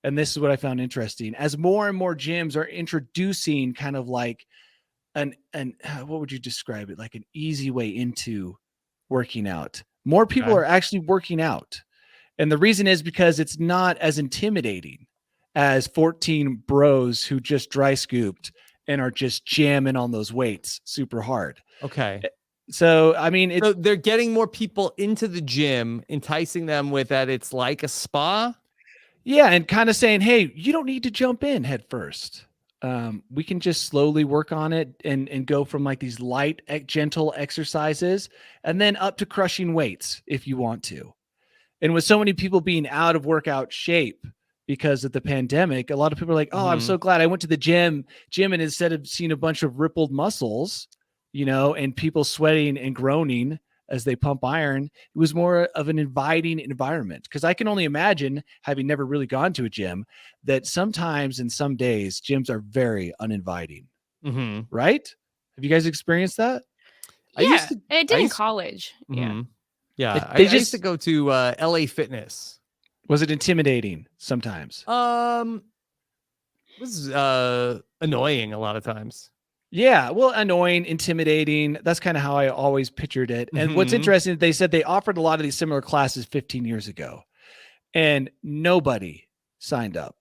and this is what I found interesting, as more and more gyms are introducing kind of like an what would you describe it? Like an easy way into working out. More people are actually working out. And the reason is because it's not as intimidating as 14 bros who just dry scooped and are just jamming on those weights super hard. Okay. So, I mean, so they're getting more people into the gym, enticing them with that it's like a spa. Yeah. And kind of saying, hey, you don't need to jump in head first. We can just slowly work on it and go from like these light, gentle exercises and then up to crushing weights if you want to. And with so many people being out of workout shape because of the pandemic, a lot of people are like, oh, I'm so glad I went to the gym and instead of seeing a bunch of rippled muscles, you know, and people sweating and groaning as they pump iron, it was more of an inviting environment. Because I can only imagine, having never really gone to a gym, that sometimes in some days gyms are very uninviting. Right? Have you guys experienced that? Yeah, I did in college. Yeah, I used to go to LA Fitness. Was it intimidating sometimes? It was annoying a lot of times. Yeah, well, annoying, intimidating. That's kind of how I always pictured it. And what's interesting, they said they offered a lot of these similar classes 15 years ago, and nobody signed up.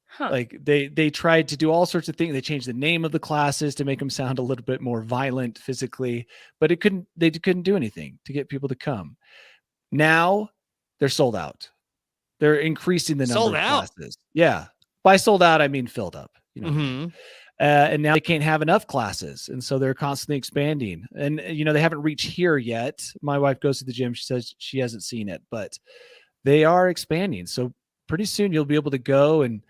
Huh. Like they tried to do all sorts of things. They changed the name of the classes to make them sound a little bit more violent physically, but they couldn't do anything to get people to come. Now they're sold out. They're increasing the number of classes. Yeah. By sold out, I mean filled up, you know. And now they can't have enough classes. And so they're constantly expanding. And, you know, they haven't reached here yet. My wife goes to the gym. She says she hasn't seen it, but they are expanding. So pretty soon you'll be able to go and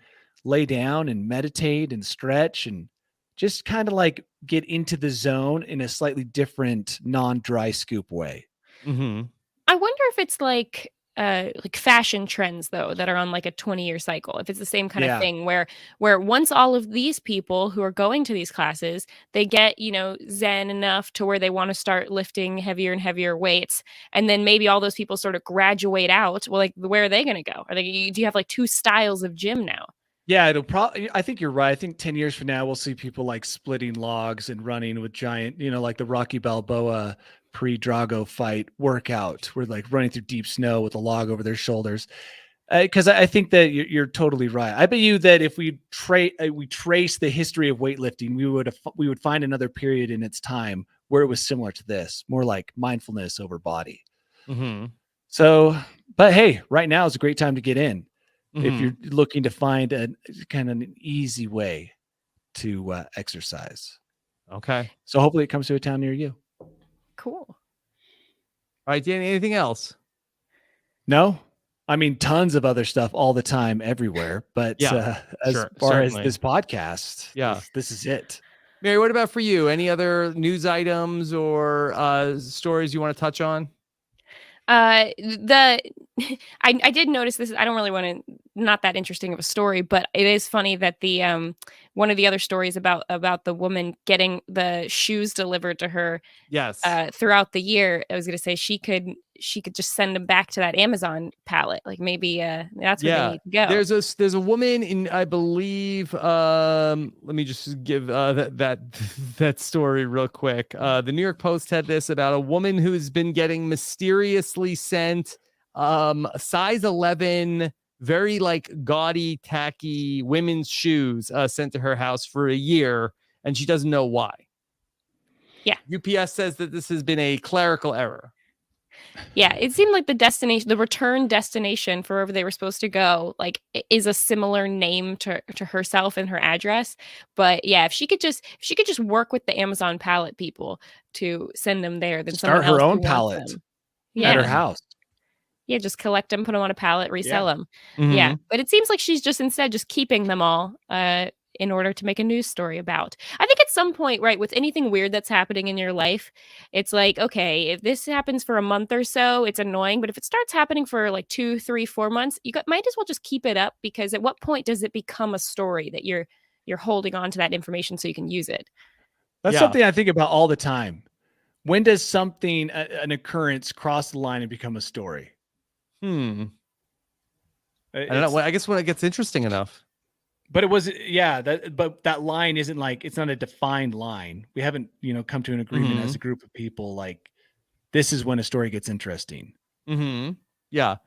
lay down and meditate and stretch and just kind of like get into the zone in a slightly different non-dry scoop way. I wonder if it's like fashion trends though that are on like a 20-year cycle. If it's the same kind of thing where once all of these people who are going to these classes, they get, you know, zen enough to where they want to start lifting heavier and heavier weights, and then maybe all those people sort of graduate out. Well, like where are they going to go? Do you have like two styles of gym now? Yeah, it'll probably, I think you're right. I think 10 years from now, we'll see people like splitting logs and running with giant, you know, like the Rocky Balboa pre-Drago fight workout. We're like running through deep snow with a log over their shoulders. Because I think that you're totally right. I bet you that if we trace the history of weightlifting, we would find another period in its time where it was similar to this, more like mindfulness over body. So, but hey, right now is a great time to get in. If you're looking to find a kind of an easy way to exercise. Okay. So hopefully it comes to a town near you. Cool. All right, Danny, anything else? No, I mean, tons of other stuff all the time, everywhere. But as far as this podcast, this is it. Mary, what about for you? Any other news items or stories you want to touch on? I did notice this. I don't really want to, not that interesting of a story, but it is funny that the one of the other stories about the woman getting the shoes delivered to her throughout the year. I was going to say she could just send them back to that Amazon pallet. Like maybe that's where they need to go. There's a woman in, I believe, let me just give that story real quick. The New York Post had this about a woman who's been getting mysteriously sent size 11, very like gaudy, tacky women's shoes sent to her house for a year, and she doesn't know why. Yeah. UPS says that this has been a clerical error. Yeah, it seemed like the return destination for wherever they were supposed to go, like, is a similar name to herself and her address. But yeah, if she could just work with the Amazon pallet people to send them there, then start someone else her own pallet at her house. Yeah, just collect them, put them on a pallet, resell them. Yeah, but it seems like she's just keeping them all in order to make a news story about. I think at some point, right, with anything weird that's happening in your life, it's like, okay, if this happens for a month or so, it's annoying. But if it starts happening for like 2, 3, 4 months, might as well just keep it up, because at what point does it become a story that you're holding on to that information so you can use it? That's something I think about all the time. When does something, an occurrence, cross the line and become a story? I don't know. I guess when it gets interesting enough. But it was, but that line isn't like, it's not a defined line. We haven't, come to an agreement as a group of people. Like, this is when a story gets interesting. Yeah.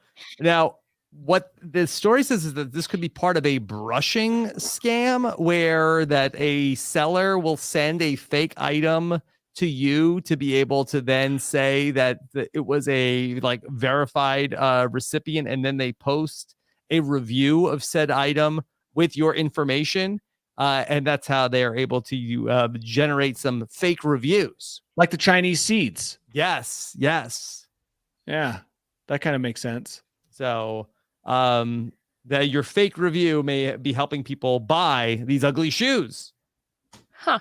Now, what the story says is that this could be part of a brushing scam, where that a seller will send a fake item to you to be able to then say that it was a like verified recipient, and then they post a review of said item with your information, and that's how they are able to generate some fake reviews, like the Chinese seeds. Yes. Yeah, that kind of makes sense. So that your fake review may be helping people buy these ugly shoes. So,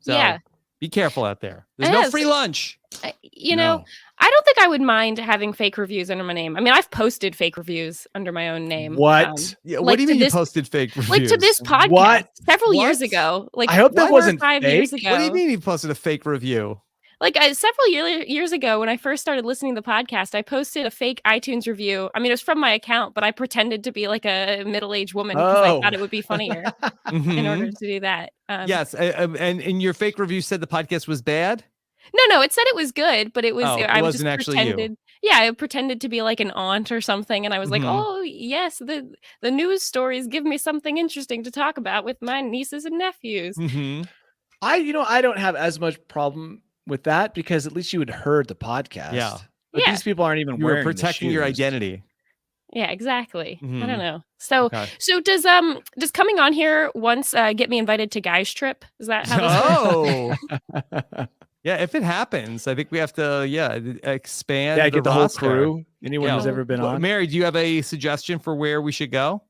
yeah. Be careful out there. There's no free lunch. No. I don't think I would mind having fake reviews under my name. I mean, I've posted fake reviews under my own name. What? What do you mean you posted fake reviews? Like to this podcast several years ago. Like I hope that wasn't 5 years ago. What do you mean you posted a fake review? Like several years ago when I first started listening to the podcast, I posted a fake iTunes review. I mean, it was from my account, but I pretended to be like a middle-aged woman because I thought it would be funnier in order to do that. Yes, and your fake review said the podcast was bad? No, it said it was good, but it was Oh, it I wasn't just actually pretended. you. Yeah, I pretended to be like an aunt or something, and I was like, Mhm. "Oh, yes, the news stories give me something interesting to talk about with my nieces and nephews." Mhm. I don't have as much problem with that because at least you had heard the podcast. Yeah. But Yeah. these people aren't even You were wearing the protecting your shoes. identity. Yeah, exactly. I Mhm. don't know. So, Okay. so does coming on here once get me invited to Guy's trip? Is that how this works? Oh. Yeah, if it happens, I think we have to expand Yeah, get the whole roster. crew. Anyone Yeah. who's ever been on. Mary, do you have a suggestion for where we should go?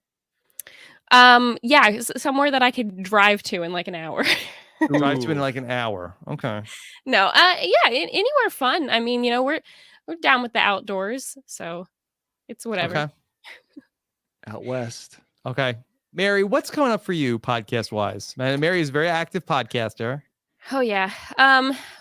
Yeah, somewhere that I could drive to in like an hour. Drive to in Ooh. like an hour. Okay. No, yeah, anywhere fun. I mean, we're down with the outdoors, so it's whatever. Okay. Out west. Okay. Mary, what's coming up for you podcast wise? Mary is a very active podcaster. Oh yeah.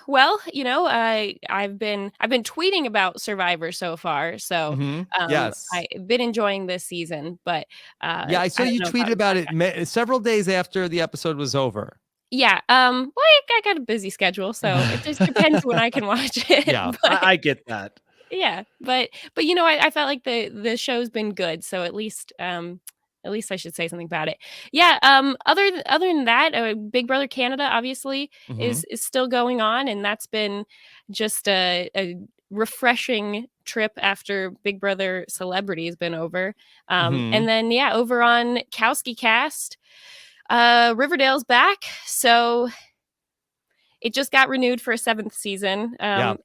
Well, I've been tweeting about Survivor so far, so Yes. I've been enjoying this season, but Yeah, I saw you tweeted about it several days after the episode was over. Yeah. Well, I got a busy schedule, so it just depends when I can watch it. Yeah, but, I get that. yeah, but I felt like the show's been good, so at least I should say something about it. Yeah. Other than that, Big Brother Canada obviously is still going on, and that's been just a refreshing trip after Big Brother Celebrity has been over. And then over on Kowski Cast, Riverdale's back, so it just got renewed for a 7th season. And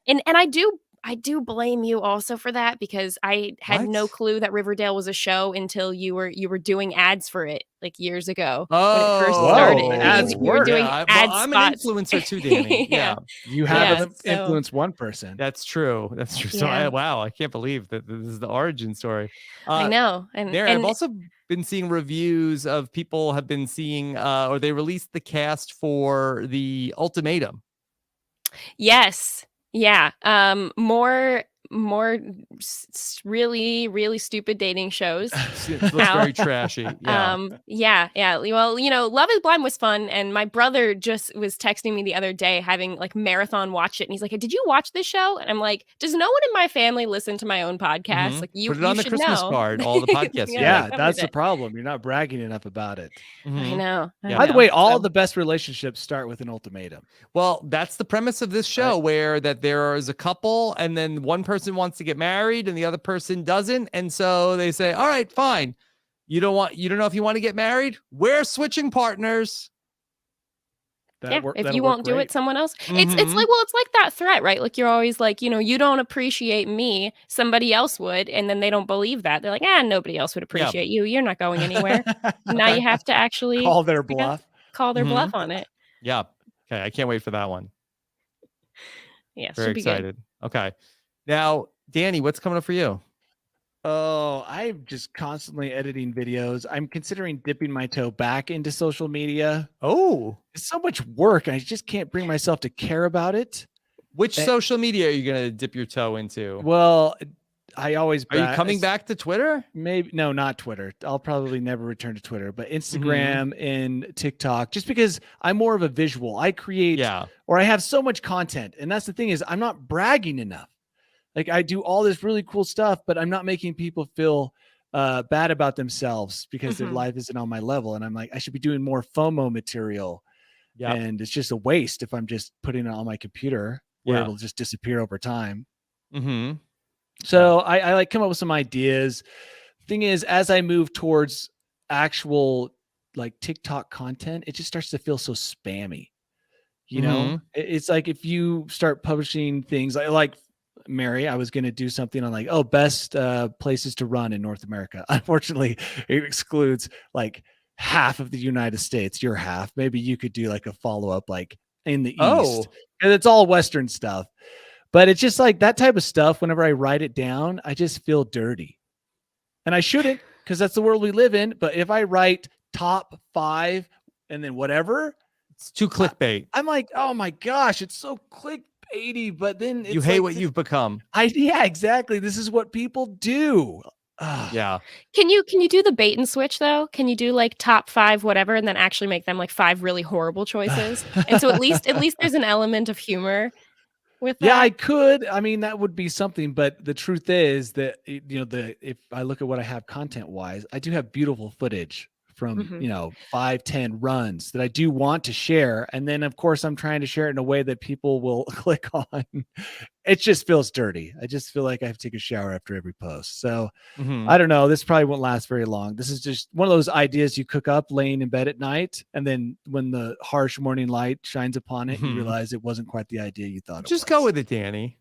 I do blame you also for that because I had no clue that Riverdale was a show until you were doing ads for it like years ago when it first started. Ads You were doing ad I'm spots. an influencer too, Danny. Yeah. You have so- influenced one person. That's true. That's true. So Yeah. I can't believe that this is the origin story. I know. And I've also been seeing reviews of people have been seeing or they released the cast for the Ultimatum. yes. Yeah. More really, really stupid dating shows. It looks very trashy. Yeah. Yeah. Well, Love is Blind was fun, and my brother just was texting me the other day, having like marathon watch it, and he's like, "Did you watch this show?" And I'm like, "Does no one in my family listen to my own podcast? Like, you put it on you the should Christmas know." card. All the podcasts. Yeah, that's the problem. You're not bragging enough about it. I know. By the way, all the best relationships start with an ultimatum. Well, that's the premise of this show, where that there is a couple, and then one person wants to get married, and the other person doesn't, and so they say, "All right, fine. You don't know if you want to get married. We're switching partners." If you won't do it, someone else. It's like that threat, right? Like you're always like, you don't appreciate me, somebody else would, and then they don't believe that. They're like, nobody else would appreciate you. You're not going anywhere. Now you have to actually call their bluff. Call their bluff on it. Yeah. Okay. I can't wait for that one. Yeah. Very should be excited. Good. Okay. Now, Danny, what's coming up for you? Oh, I'm just constantly editing videos. I'm considering dipping my toe back into social media. Oh, it's so much work. I just can't bring myself to care about it. Which social media are you going to dip your toe into? Well, I always... Are you coming back to Twitter? Maybe. No, not Twitter. I'll probably never return to Twitter, but Instagram and TikTok, just because I'm more of a visual. I create or I have so much content. And that's the thing is I'm not bragging enough. Like I do all this really cool stuff, but I'm not making people feel bad about themselves because their life isn't on my level. And I'm like, I should be doing more FOMO material. Yeah. And it's just a waste if I'm just putting it on my computer where it'll just disappear over time. So I like come up with some ideas. Thing is, as I move towards actual like TikTok content, it just starts to feel so spammy. You know, it's like if you start publishing things like Mary, I was going to do something on like, best places to run in North America. Unfortunately, it excludes like half of the United States, your half. Maybe you could do like a follow-up like in the East. And it's all Western stuff. But it's just like that type of stuff. Whenever I write it down, I just feel dirty. And I shouldn't, because that's the world we live in. But if I write top 5 and then whatever, it's too clickbait. I'm like, oh my gosh, it's so clickbait. 80, but then You hate what you've become. Yeah, exactly. This is what people do. Yeah. Can you do the bait and switch though? Can you do like top 5 whatever and then actually make them like 5 really horrible choices? And so at least there's an element of humor with that. Yeah, I could. I mean, that would be something, but the truth is that if I look at what I have content wise, I do have beautiful footage from 5-10 runs that I do want to share, and then of course I'm trying to share it in a way that people will click on. It just feels dirty. I just feel like I have to take a shower after every post. So I don't know. This probably won't last very long. This is just one of those ideas you cook up laying in bed at night, and then when the harsh morning light shines upon it, you realize it wasn't quite the idea you thought. Just go with it, Danny.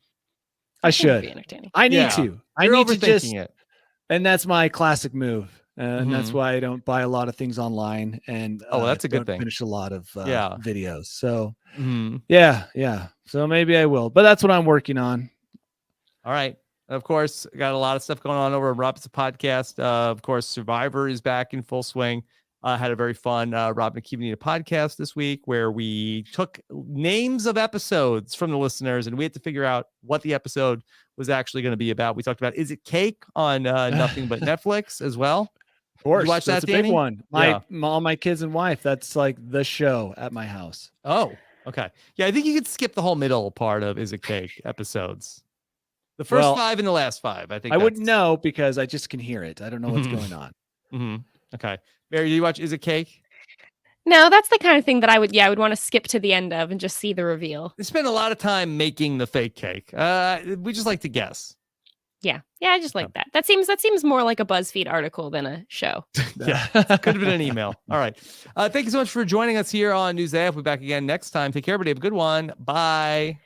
I should. I need to. I need to just. It. And that's my classic move. And that's why I don't buy a lot of things online, and that's a good thing. Finish a lot of videos. So yeah. So maybe I will, but that's what I'm working on. All right. Of course, got a lot of stuff going on over at Rob's podcast. Of course, Survivor is back in full swing. Had a very fun Rob and Akiva podcast this week where we took names of episodes from the listeners and we had to figure out what the episode was actually going to be about. We talked about Is It Cake on Nothing But Netflix as well. Of course, you watch that's that, a Danny? big one. All my kids and wife. That's like the show at my house. Oh, okay. Yeah, I think you could skip the whole middle part of Is It Cake episodes. The first 5 and the last 5. I think I wouldn't know because I just can hear it. I don't know what's going on. Okay. Mary, do you watch Is It Cake? No, that's the kind of thing that I would want to skip to the end of and just see the reveal. They spend a lot of time making the fake cake. We just like to guess. Yeah, I just like that. That seems more like a BuzzFeed article than a show. Yeah, could have been an email. All right. Thank you so much for joining us here on News AF. We'll be back again next time. Take care, everybody. Have a good one. Bye.